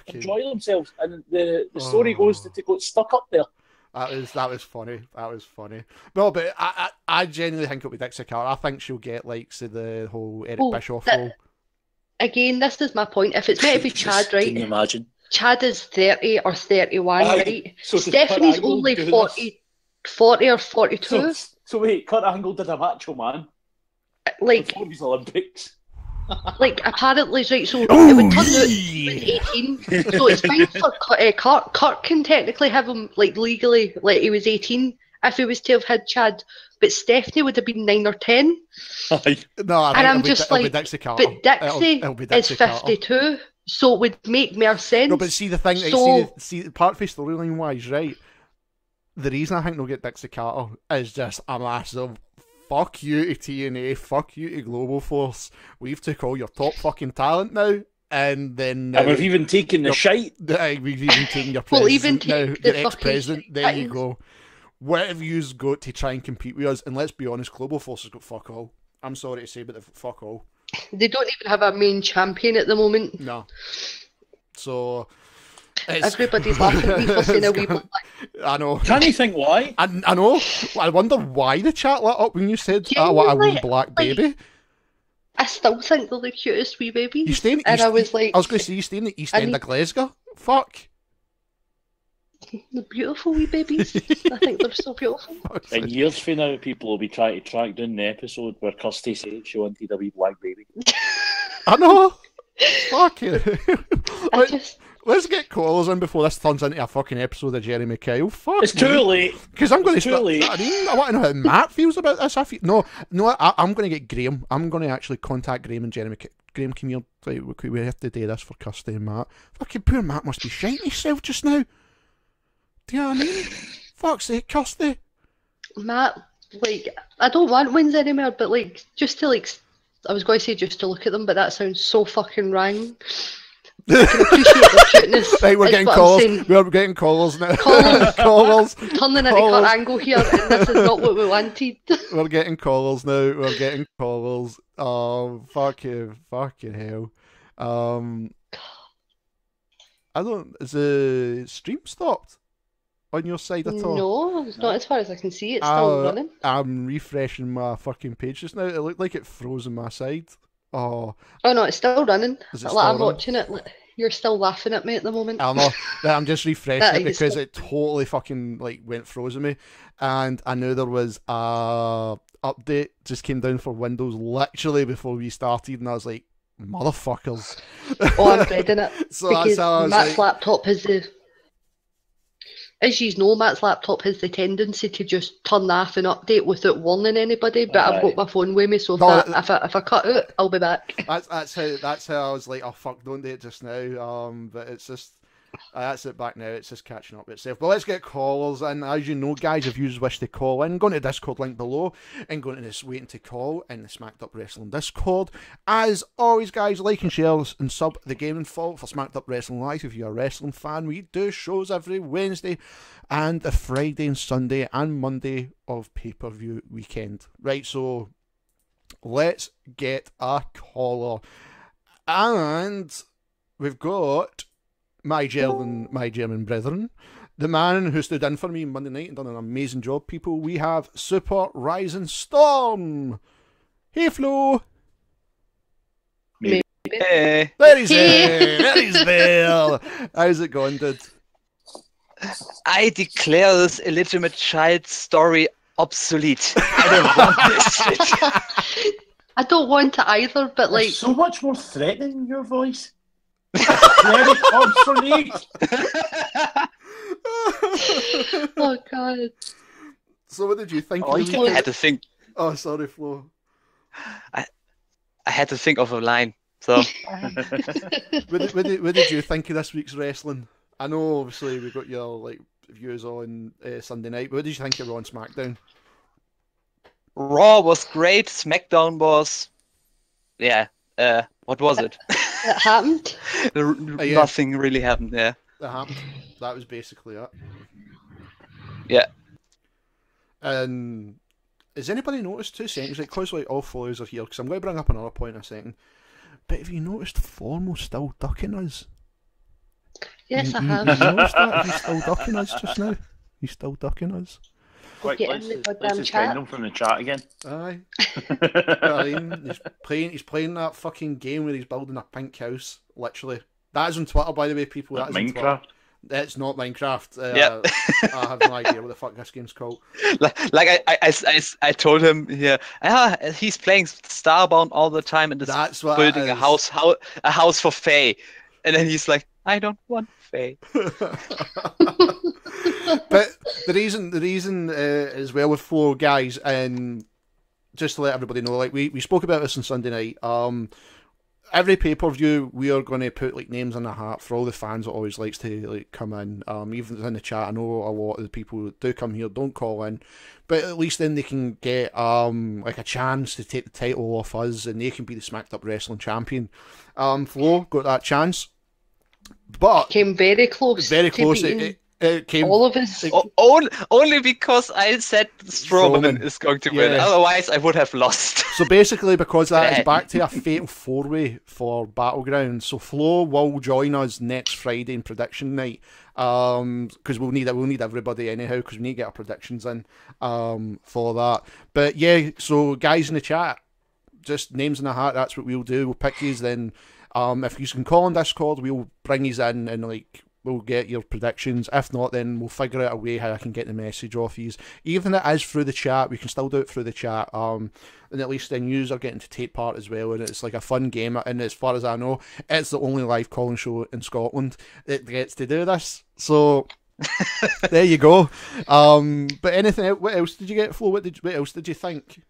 enjoy themselves, and the story goes that they got stuck up there. That was funny. That was funny. Well, but I genuinely think it'll be Dixie Carter. I think she'll get like the whole Eric Bischoff role. Again, this is my point. If it's meant to be Chad, right? Can you imagine? Chad is 30 or 31, right? So Stephanie's only 40 or 42. So wait, Kurt Angle did a Macho Man before his Olympics. Like, apparently, right, so it would turn out he was 18, so it's fine for Kurt. Kurt can technically have him, like, legally, like, he was 18 if he was to have had Chad, but Stephanie would have been 9 or 10. No, I'm just like, but Dixie is 52. So it would make more sense. No, but see the thing, see part of storyline wise, right? The reason I think they'll get Dixie Carter is just a massive fuck you to TNA, fuck you to Global Force. We've took all your top fucking talent now, and then and we've even taken the shite. We've even taken your president your ex-president. There you go. Whatever you's got to try and compete with us, and let's be honest, Global Force has got fuck all. I'm sorry to say, but they've fuck all. They don't even have a main champion at the moment. No. So everybody's laughing at me for saying a wee black. I know. Can you think why? I know. I wonder why the chat lit up when you said, "I want a wee black baby." I still think they're the cutest wee babies. I was going to say, you stay in the East End of Glasgow. Fuck. The beautiful wee babies. I think they're so beautiful. In years from now, people will be trying to track down the episode where Kirsty said she wanted a wee black baby. I know. Fuck it. Let's get callers in before this turns into a fucking episode of Jerry McKyle. Fuck. It's too late. Because I'm going to start. I want to know how Matt feels about this. I'm going to get Graham. I'm going to actually contact Graham and Jerry McKyle. Graham, come here. We have to do this for Kirsty and Matt. Fucking poor Matt must be shiting himself just now. Do you know what I mean? Fuck's sake, Kirsty. Matt, like, I don't want wins anymore, but like, just to like, I was going to say just to look at them, but that sounds so fucking wrong. I can appreciate their cuteness. Right, we're getting calls. We're getting callers now. Callers. Turning into Kurt Angle here, and this is not what we wanted. We're getting callers now. We're getting callers. Fucking hell. I don't. Is the stream stopped on your side at all? No, it's not as far as I can see. It's still running. I'm refreshing my fucking page just now. It looked like it froze on my side. Oh no, it's still running. I'm watching it. You're still laughing at me at the moment. I know. I'm just refreshing it because it totally fucking like went frozen me, and I knew there was a update just came down for Windows literally before we started, and I was like, motherfuckers. Oh, I'm dreading it. So because Matt's laptop has as you know, Matt's laptop has the tendency to just turn off and update without warning anybody. But I've got my phone with me, so if I cut out, I'll be back. That's how I was like, oh fuck, don't do it just now. But it's just that's it back now. It's just catching up itself. But let's get callers, and as you know, guys, if you wish to call in, go to the Discord link below and go to this waiting to call in the Smacked Up Wrestling Discord. As always, guys, like and share and sub the Gaming Fault for Smacked Up Wrestling Live. If you're a wrestling fan, we do shows every Wednesday and a Friday and Sunday and Monday of pay-per-view weekend. Right, so let's get a caller, and we've got my German brethren, the man who stood in for me Monday night and done an amazing job, people. We have Super Rising Storm. Hey, Flo. Maybe. Hey. There he's there. There he's there. How's it going, dude? I declare this illegitimate child story obsolete. I don't want this shit. I don't want to either, but like, There's so much more threatening in your voice. Very obsolete. oh god. So what did you think? Oh, of the I week? had to think. Oh, sorry, Flo. I had to think of a line. So What did you think of this week's wrestling? I know, obviously, we got your like views on Sunday night, but what did you think of Raw and SmackDown? Raw was great. SmackDown was, what was it? It happened. Yeah. Nothing really happened there. That happened. That was basically it. Yeah. And has anybody noticed 2 seconds? Like, close like all followers are here, because I'm going to bring up another point in a second. But have you noticed Formal's still ducking us? Yes, I You have. noticed that? He's still ducking us just now. He's still ducking us. Quick, Get in let's the let's goddamn just chat. find them from the chat again. Aye. I mean, he's playing that fucking game where he's building a pink house. Literally, that is on Twitter, by the way, people. That is on Twitter. Minecraft. It's not Minecraft. Yeah. I have no idea what the fuck this game's called. Like I told him here, he's playing Starbound all the time and is That's what building it a is. house for Faye, and then he's like, I don't want Faye. But the reason as well with Flo, guys, and just to let everybody know, like we spoke about this on Sunday night. Every pay-per-view we are going to put like names in the hat for all the fans that always likes to like come in. Even in the chat, I know a lot of the people that do come here don't call in, but at least then they can get like a chance to take the title off us, and they can be the Smacked Up Wrestling champion. Flo got that chance, but Came very close. very to close. beating It came. all of us. Only because I said Strowman is going to win. Yeah. Otherwise, I would have lost. So basically, because that is back to a fatal 4-way for Battleground, so Flo will join us next Friday in prediction night. Because we'll need everybody anyhow, because we need to get our predictions in for that. But yeah, so guys in the chat, just names in the hat. That's what we'll do. We'll pick these. Then, if you can call on Discord, we'll bring these in and like. We'll get your predictions. If not, then we'll figure out a way how I can get the message off you. Even if it is through the chat, we can still do it through the chat. And at least then yous are getting to take part as well. And it's like a fun game. And as far as I know, it's the only live calling show in Scotland that gets to do this. So there you go. But anything? What else did you get, Flo? What else did you think?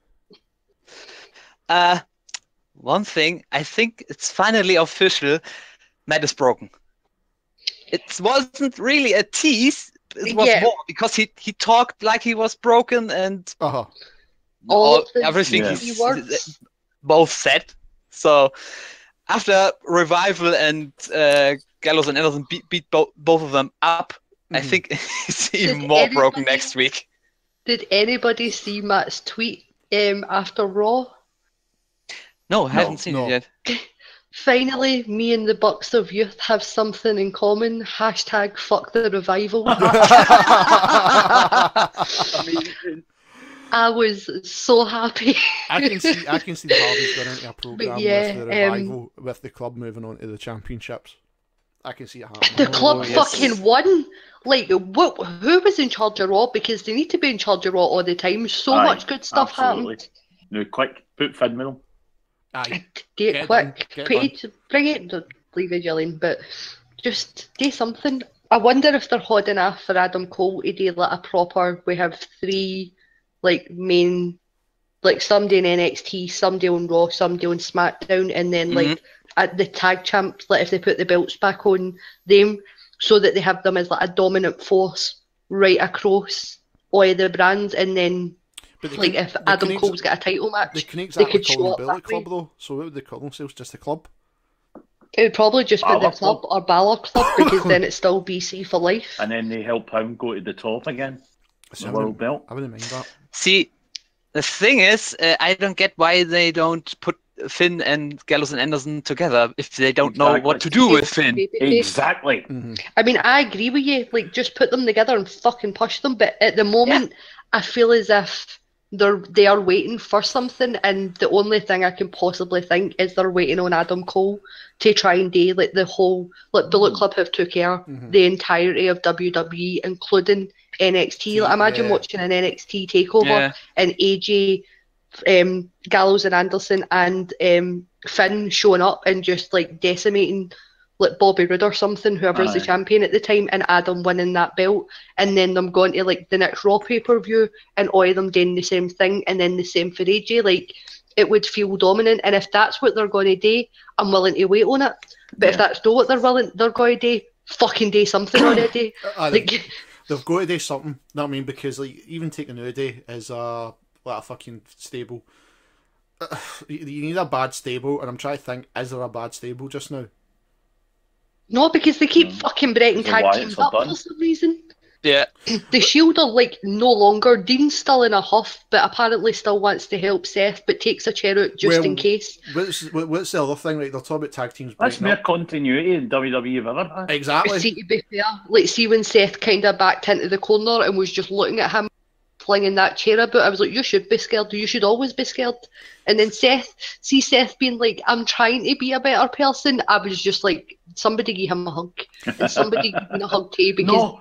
One thing, I think it's finally official. Matt is broken. It wasn't really a tease. It was more because he talked like he was broken and everything he works. both said. So after Revival and Gallows and Anderson beat both of them up, I think he's even more broken next week. Did anybody see Matt's tweet after Raw? No, I haven't seen it yet. Finally, me and the Bucks of Youth have something in common. Hashtag fuck the revival. I was so happy. I can see the Hardys going into a programme with the revival, with the club moving on to the championships. I can see it happening. The club fucking won. Like, who was in charge of Raw? Because they need to be in charge of Raw all the time. So much good stuff happened. No, quick, put Finn Middle. Aye. Do it quick. Bring it. Don't leave it, Jillian. But just do something. I wonder if they're hard enough for Adam Cole to do like a proper. We have 3 like main, like somebody in NXT, somebody on Raw, somebody on SmackDown, and then like at the tag champs. Like if they put the belts back on them, so that they have them as like a dominant force right across all the brands, and then. Like if Adam Cole's got a title match, they could show up that club though. So what would they call themselves? Just a club? It would probably just be the club or Balor Club, because then it's still BC for life. And then they help him go to the top again. The world belt. I wouldn't mind that. See, the thing is, I don't get why they don't put Finn and Gallows and Anderson together if they don't know what to do with Finn. Exactly. I mean, I agree with you. Like, just put them together and fucking push them. But at the moment, I feel as if they are waiting for something, and the only thing I can possibly think is they're waiting on Adam Cole to try and do like the whole Bullet Club have took care the entirety of WWE, including NXT. Like, imagine watching an NXT takeover and AJ, Gallows and Anderson and Finn showing up and just like decimating like Bobby Roode or something, whoever's the champion at the time, and Adam winning that belt, and then them going to like the next Raw pay-per-view and all of them doing the same thing, and then the same for AJ. Like, it would feel dominant, and if that's what they're going to do, I'm willing to wait on it. But if that's not what they're going to do, fucking do something already. Like, they've got to do something. You know what I mean? Because like even taking New Day is like a fucking stable. You need a bad stable, and I'm trying to think: is there a bad stable just now? No, because they keep fucking breaking tag teams up for some reason. Yeah. The Shield are like no longer. Dean's still in a huff, but apparently still wants to help Seth, but takes a chair out just in case. What's the other thing? Right, they're talking about tag teams. That's more continuity in WWE have ever had. Exactly. See, to be fair, like, see when Seth kind of backed into the corner and was just looking at him flinging that chair about, I was like, you should be scared. You should always be scared. And then Seth being like, I'm trying to be a better person. I was just like, somebody give him a hug. And somebody give him a hug too.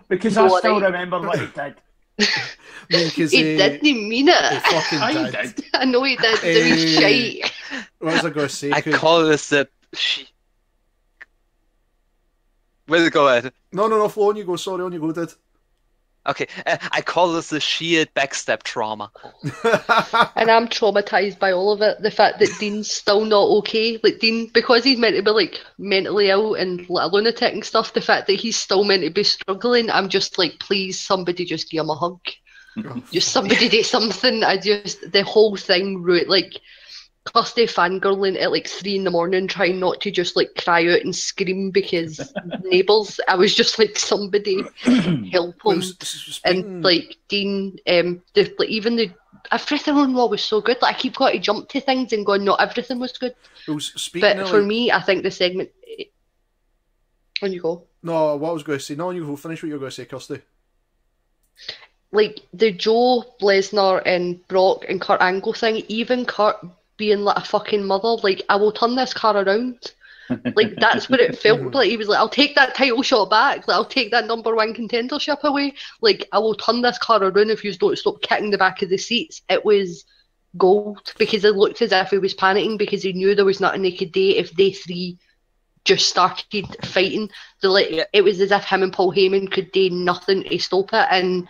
Because I still remember what he did. He didn't mean it. He fucking did. I know he did. It was shite. What was I going to say? I call this the... Well, go ahead. No, Flo, on you go. Sorry, on you go, dude. Okay, I call this the Shield backstep trauma. And I'm traumatized by all of it. The fact that Dean's still not okay. Like, Dean, because he's meant to be like mentally ill and like a lunatic and stuff, the fact that he's still meant to be struggling, I'm just like, please, somebody just give him a hug. Just somebody do something. The whole thing, like, Kirsty fangirling at like 3 a.m, trying not to just like cry out and scream because neighbours. I was just like, somebody help him. And like Dean, everything on Raw was so good. Like, I keep got to jump to things and going, not everything was good. But for me, I think the segment. On you go. No, what I was going to say. No, you go. Finish what you were going to say, Kirsty. Like the Joe Lesnar and Brock and Kurt Angle thing, even Kurt being like a fucking mother, like, I will turn this car around. Like, that's what it felt like. He was like, I'll take that title shot back. Like, I'll take that #1 contendership away. Like, I will turn this car around if you don't stop kicking the back of the seats. It was gold, because it looked as if he was panicking because he knew there was nothing they could do if they three just started fighting. It was as if him and Paul Heyman could do nothing to stop it. And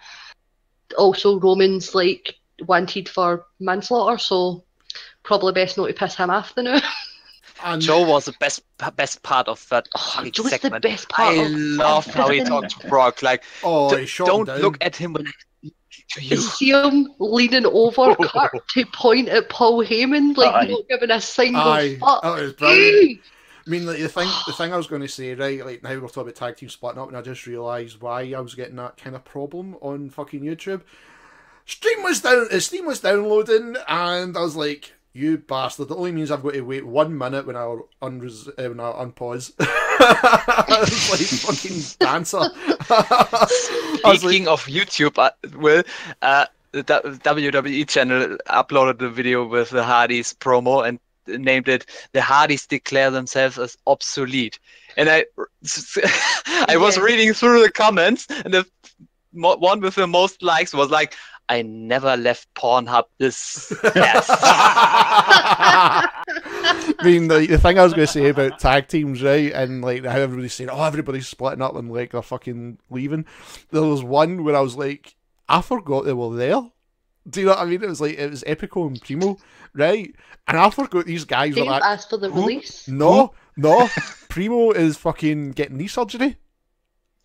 also Roman's like wanted for manslaughter, so probably best not to piss him off now. And Joe was the best part of that Joe's segment. The best part. I love how he talked to Brock. Like, don't look at him when you see him leaning over Kurt to point at Paul Heyman, like, not giving a single fuck. That was brilliant. I mean, like, the thing I was going to say, right, like, now we're talking about tag team splitting up, and I just realised why I was getting that kind of problem on fucking YouTube. Steam was downloading, and I was like, you bastard, it only means I've got to wait 1 minute when I unpause. I was like, fucking dancer. Speaking of YouTube, the WWE channel uploaded the video with the Hardys promo and named it "The Hardys Declare Themselves as Obsolete." And I was reading through the comments, and the one with the most likes was like, I never left Pornhub this fast. I mean, the thing I was going to say about tag teams, right, and like how everybody's saying, oh, everybody's splitting up and like they're fucking leaving. There was one where I was like, I forgot they were there. Do you know what I mean? It was Epico and Primo, right? And I forgot these guys They've were like, asked for the release. No. Primo is fucking getting knee surgery.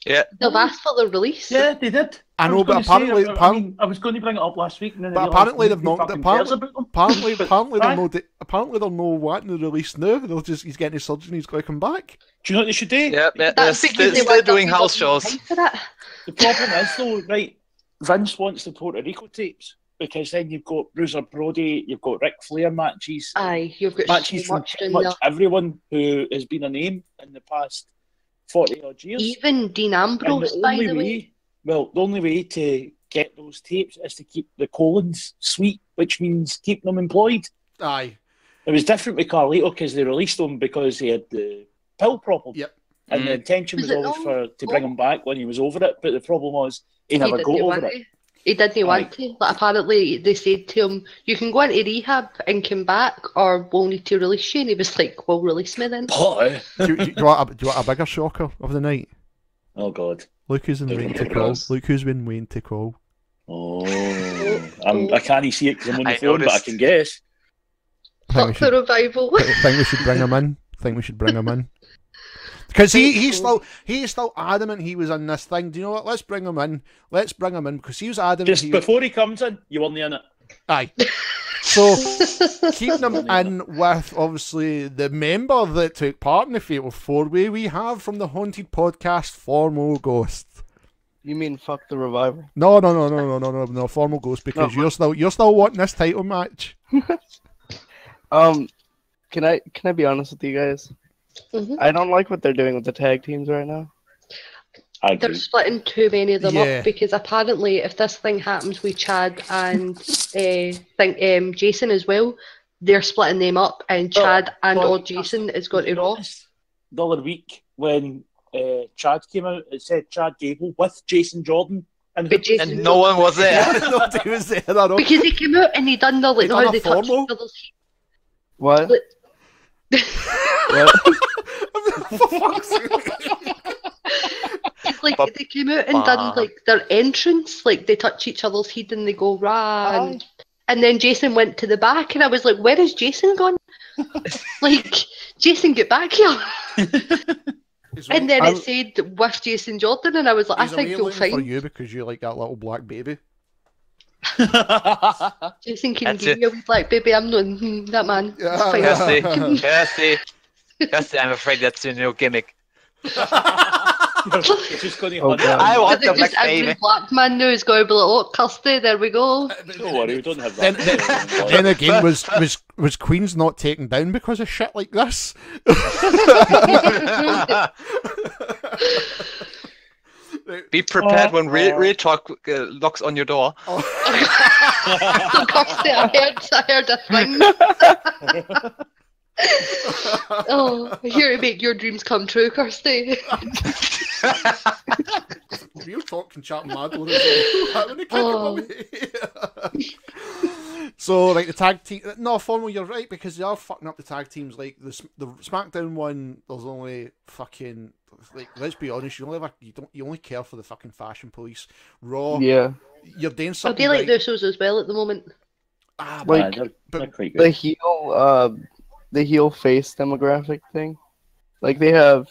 Yeah. They've asked for the release. Yeah, they did. I know, but apparently, I was going to bring it up last week, and then apparently they've not. Apparently they're not wanting the release now. He's getting his surgery and he's got to come back. Do you know what they should do? Yeah, they're still doing house shows. The problem is though, right? Vince wants the Puerto Rico tapes. because then you've got Bruiser Brody, you've got Ric Flair matches. Aye, you've got Matches so from much pretty in much there. everyone who has been a name in the past 40 odd years. Even Dean And Ambrose, the by only the way. the only way to get those tapes is to keep the colons sweet, which means keep them employed. Aye. It was different with Carlito because they released him because he had the pill problem. Yep. And the intention was Was it always to bring him back when he was over it, but the problem was he never got didn't over want it. to. He didn't want to. Like, apparently, they said to him, "You can go into rehab and come back, or we'll need to release you." And he was like, "Well, release me then." But, Do you want a bigger shocker of the night? oh God! Look who's been waiting to call. Look who's been waiting to call. Oh, I can't see it because I'm on the I phone, but I noticed. can guess. Fuck the revival. Think we should bring him in. Because he's still adamant he was in this thing. Do you know what? Let's bring him in. Because he was adamant. Just before he comes in, you weren't in it. Aye. So keeping him in with obviously the member that took part in the Fatal 4-Way we have from the Haunted Podcast, Formal Ghost. You mean fuck the revival? No, Formal Ghost, because you're still wanting this title match. Can I be honest with you guys? Mhm. I don't like what they're doing with the tag teams right now. I They're agree. splitting too many of them Yeah. up because apparently, if this thing happens with Chad and Jason as well, they're splitting them up, and Chad or Jason is going to Raw. The other week when Chad came out, it said Chad Gable with Jason Jordan. But Jason And no one was there. Nobody was there. I know. because he came out and he done the like He done how a they touch formal? each other's heat. What? Like- What? For fuck's sake. It's like they came out and done like their entrance, like they touch each other's head and they go rah, and then Jason went to the back, and I was like, "Where is Jason gone? Like, Jason, get back here!" And then it said with Jason Jordan, and I was like, "I think you'll for find you because you like that little black baby." Jason can That's give it. you a wee black baby. I'm not that man. It's fine." Kirsty, I'm afraid that's your new gimmick. It's just going to Oh, God. I want But the it's black just every baby. black man now is going to be like, "Oh, Kirsty, there we go." Don't worry, we don't have that. Then again, was Queens not taken down because of shit like this? Be prepared when Real Talk knocks on your door. Kirsty, I heard a thing. Oh, here to make your dreams come true, Kirsty. Real Talk can chat mad over it. So, like, the tag team... No, Formal, you're right, because they are fucking up the tag teams. Like, the SmackDown one, there's only fucking... Like, let's be honest, you only care for the fucking Fashion Police. Raw, Yeah. you're doing I something do like right. Usos as well at the moment. Like, they're quite the good. heel face demographic thing. Like they have,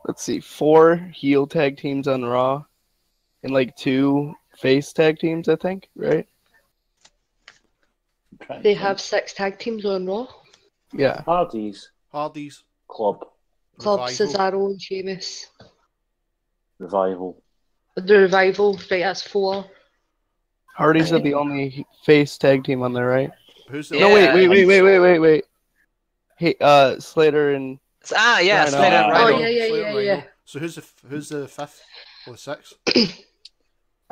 let's see, 4 heel tag teams on Raw, and like 2 face tag teams, I think, right? They have 6 tag teams on Raw. Yeah. Hardy's Hardy's, Club Club, Revival. Cesaro, and Sheamus. Revival. The Revival, right, that's 4. Hardys are the only face tag team on there, right? Who's the... No, Yeah. wait. Hey, Slater and Yeah, Right Slater on. and Oh, Rhino. yeah. Rhino. So who's the fifth or the sixth?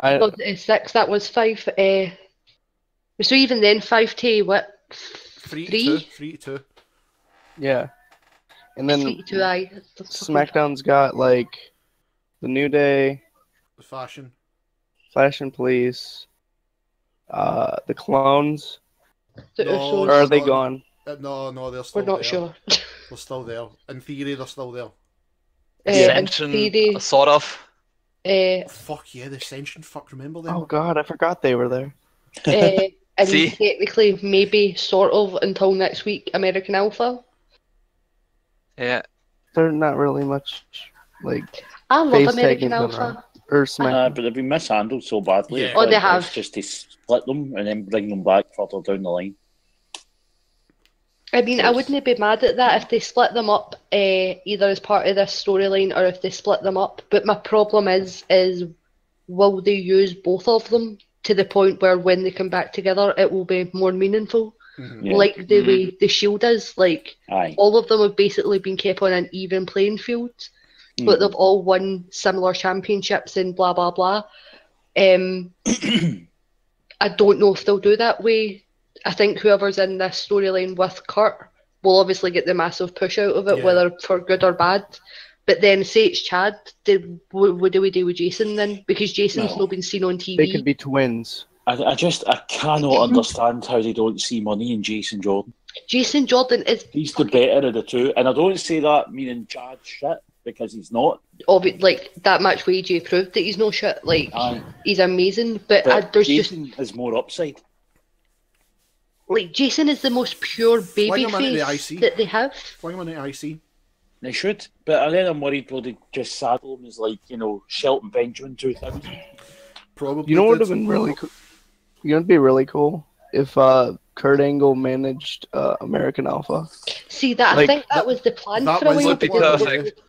No, 6, that was 5. So even then, 5 to what? 3 to 3? 3 to 2. yeah, and then 3 to 2, aye. SmackDown's got like the New Day, The Fashion. Fashion Police, the Clones, The No, Usos. or are they no. gone? No, they're still We're not there. sure. They're still there. In theory, they're still there. In Ascension, theory, sort of. Fuck yeah, the Ascension. Fuck, remember them? Oh God, I forgot they were there. and See? technically, maybe, sort of, until next week, American Alpha. Yeah. They're not really much like I love face American tagging Alpha. them, or Smack. But they've been mishandled so badly. Yeah. Oh, they It's have. just to split them and then bring them back further down the line. I mean, I wouldn't be mad at that if they split them up, either as part of this storyline or if they split them up. But my problem is will they use both of them to the point where when they come back together, it will be more meaningful. Yeah. Like the way the Shield is. Like, Aye. all of them have basically been kept on an even playing field, but they've all won similar championships and blah, blah, blah. I don't know if they'll do that way. I think whoever's in this storyline with Kurt will obviously get the massive push out of it, whether for good or bad. But then, say it's Chad, what do we do with Jason then? Because Jason's not been seen on TV. They could be twins. I cannot understand how they don't see money in Jason Jordan. Jason Jordan is... He's the better of the two. And I don't say that meaning Chad shit, because he's not. Like, that match with AJ proved that he's no shit. Like, Aye. he's amazing. But there's Jason has more upside. Like, Jason is the most pure Fling him into the babyface IC. that they have. Fling him into IC. They should. But then I'm worried will they just saddle him as, like, you know, Shelton Benjamin 2000. Probably. You know what would have been really cool? You know what'd be really cool? If Kurt Angle managed American Alpha. See, that I Like, think that was the plan that for a was- while. Would be because they were perfect.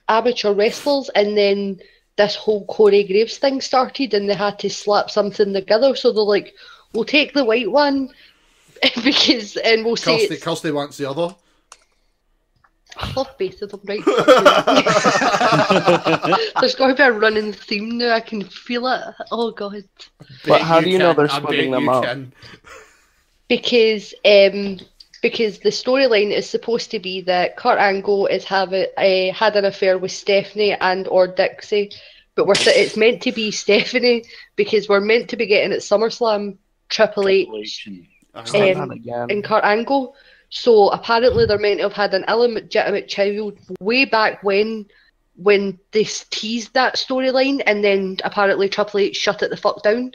amateur wrestlers, and then this whole Corey Graves thing started, and they had to slap something together. So they're like, "We'll take the white one because, and we'll say it's, Kirsty wants the other. I love both of them, right? There's got to be a running theme now. I can feel it. Oh god! But how do you know they're I bet splitting them you up? can. Because the storyline is supposed to be that Kurt Angle is had an affair with Stephanie and or Dixie, but it's meant to be Stephanie because we're meant to be getting at SummerSlam Triple H and Kurt Angle. So apparently they're meant to have had an illegitimate child way back when they teased that storyline, and then apparently Triple H shut it the fuck down.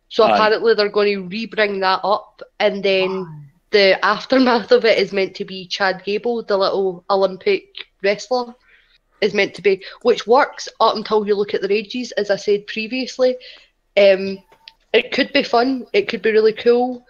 So apparently they're going to re-bring that up, and then the aftermath of it is meant to be Chad Gable, the little Olympic wrestler, is meant to be, which works up until you look at their ages, as I said previously. It could be fun, it could be really cool,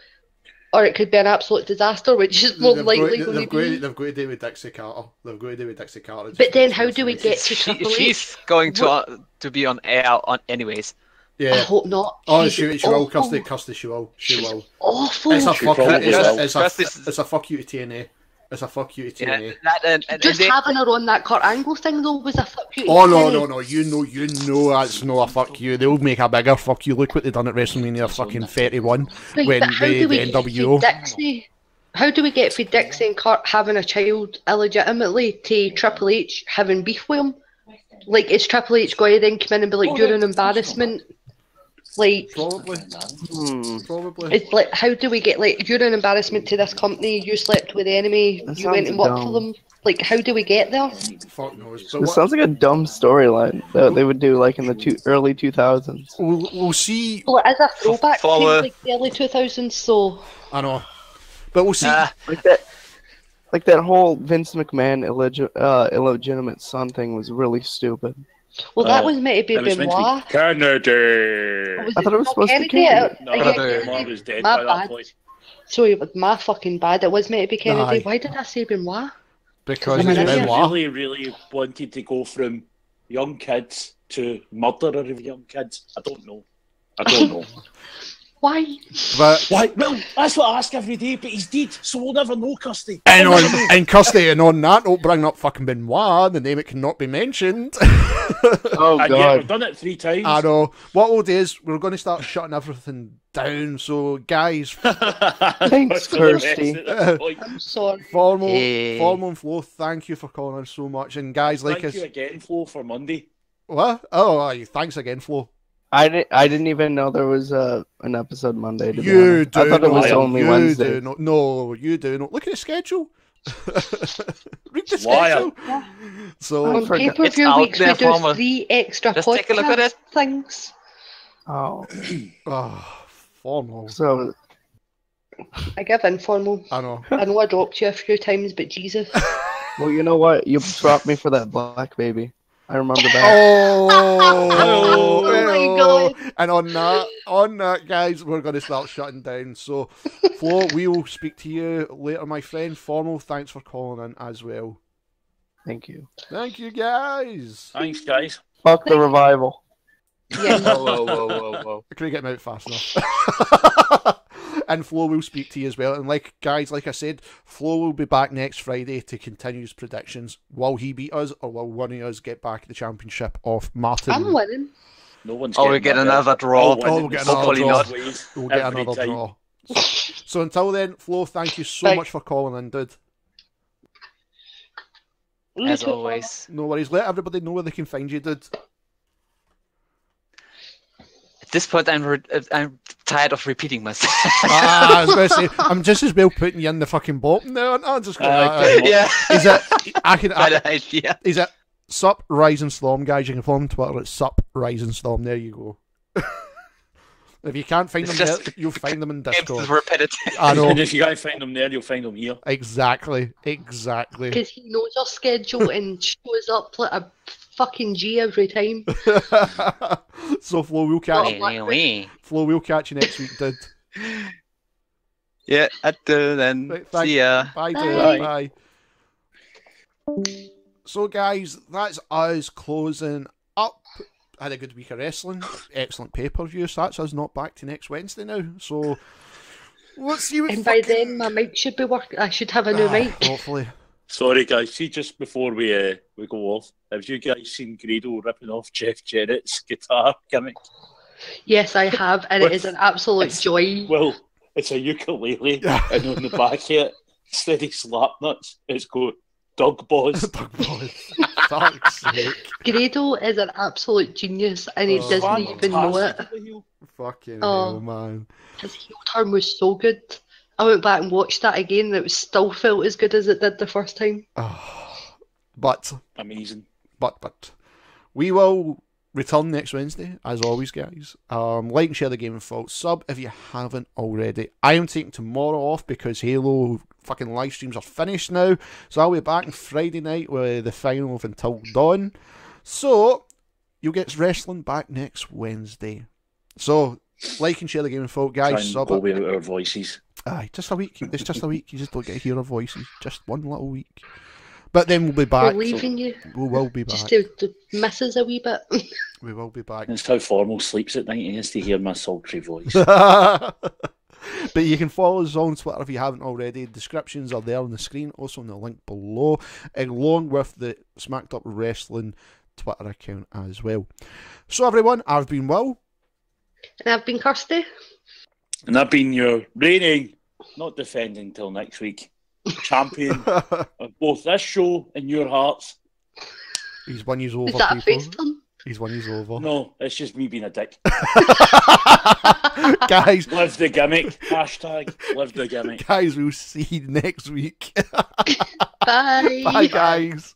or it could be an absolute disaster, which is more likely going to be. They've got to do with Dixie Carter. But then how do we get to Triple H? She's going to be on air anyways. Yeah. I hope not. Oh, She's she will. awful. Kirsty, she will. She will. Awful. It's a fuck. probably will. It's a fuck you to TNA. It's a fuck you to TNA. Just having her on that Kurt Angle thing though was a fuck you. Oh no! You know that's not a fuck you. They'll make a bigger fuck you. Look what they done at WrestleMania fucking 31 Right, when but how the do we get NWO. for Dixie? How do we get for Dixie and Kurt having a child illegitimately to Triple H having beef with him? Like, is Triple H going to then come in and be like, "You're an embarrassment"? Like, Probably. it's like, how do we get like, "You're an embarrassment to this company. You slept with the enemy. That You went sounds and worked for dumb. them." Like, how do we get there? Fuck knows. This But sounds like a dumb storyline that they would do like in the early 2000s. we'll see. Well, it is a throwback to For- like the early 2000s. So I know, but we'll see. Like that whole Vince McMahon illegitimate son thing was really stupid. well, that was meant to That be was meant to Benoit. be Canada. Was I thought it was not supposed to be Kennedy? Kennedy. No, Yeah, Brother. Benoit was dead My by that bad. point. Sorry, but my fucking bad. It was meant to be Kennedy. Aye. Why did I say Benoit? Because I it's mean, They Benoit. really wanted to go from young kids to murderer of young kids. I don't know. Why? But Why? Well, that's what I ask every day, but he's dead, so we'll never know, Kirsty. and Kirsty, and on that note, bring up fucking Benoit, the name it cannot be mentioned. Oh And yet god. we've done it 3 times. I know. What we'll do is we're going to start shutting everything down. So, guys, Thanks, For the rest Kirsty. of the point. I'm sorry. Formal Hey. and Flo, thank you for calling us so much. And guys, like Thank us. you again, Flo, for Monday. What? Oh, aye, thanks again, Flo. I didn't even know there was an episode Monday. To be You honest. do I thought it was not. only You Wednesday. do not. No, you do not. Look at the schedule. Read the Liar. schedule. So, I On forgot. pay-per-view It's out weeks, we there, do Farmer. 3 extra Just take a look at podcast it. things. Oh, formal. so I give informal. I know. I know I dropped you a few times, but Jesus. well, you know what? You swapped me for that black baby. I remember that. Oh, Oh my God. And on that, guys, we're going to start shutting down. So, Flo, we will speak to you later, my friend. Formal, thanks for calling in as well. Thank you. Thank you, guys. Thanks, guys. Fuck the revival. Yeah. Whoa. I couldn't get him out fast enough. And Flo will speak to you as well. And like I said, Flo will be back next Friday to continue his predictions. Will he beat us, or will one of us get back the championship off Martin? I'm winning. No one's Oh, we getting get that another bit. draw. We'll get another Hopefully draw. not. We'll get Every another time. draw. So until then, Flo, thank you so Thanks. much for calling in, dude. As always. No worries. Let everybody know where they can find you, dude. At this point, I'm tired of repeating myself. I was going to say, I'm just as well putting you in the fucking bottom there. I'm just going Yeah. Is it? Bad idea. Is it Sup Rise and Storm, guys? You can follow on Twitter. It's Sup Rise and Storm. There you go. If you can't find them there, you'll find them in Discord. It's repetitive. I know. And if you can't find them there, you'll find them here. Exactly. Because he knows our schedule and shows up like a fucking G every time. So Flo, we'll catch you next week, dude. Yeah, until then. Right, thanks. See ya. Bye, Bye. dude. Bye. So, guys, that's us closing up. Had a good week of wrestling. Excellent pay-per-view. So that's us not back to next Wednesday now. So let's see what. And by then, my mic should be working. I should have a new mic. Hopefully. Sorry, guys. See, just before we go off, have you guys seen Grado ripping off Jeff Jarrett's guitar gimmick? Yes, I have, and it is an absolute joy. Well, it's a ukulele, and on the back of it, instead of slap nuts, it's got Doug Boss. Doug Boss. Fuck's sake. Grado is an absolute genius, and he doesn't even know it. Fucking Oh. hell, man. His heel turn was so good. I went back and watched that again, and it was still felt as good as it did the first time. But Amazing. But we will return next Wednesday, as always, guys. Like and share the game and folks. Sub if you haven't already. I am taking tomorrow off because Halo fucking live streams are finished now. So I'll be back on Friday night with the final of Until Dawn. So you'll get wrestling back next Wednesday. So like and share the game and folks, Try guys. and Sub go it. with our voices. Aye, just a week. It's just a week. You just don't get to hear our voices. Just one little week. But then we'll be back. We're leaving you. We will be back. Just to miss us a wee bit. We will be back. That's how Formal sleeps at night. He has to hear my sultry voice. But you can follow us on Twitter if you haven't already. Descriptions are there on the screen, also in the link below, along with the Smacked Up Wrestling Twitter account as well. So everyone, I've been Will. And I've been Kirsty. And I've been your reigning, not defending till next week, champion of both this show and your hearts. He's won you over, Is that a people. face turn? He's won you over. No, it's just me being a dick. Guys, Live the gimmick. Hashtag live the gimmick. guys, we'll see you next week. Bye. Bye, guys.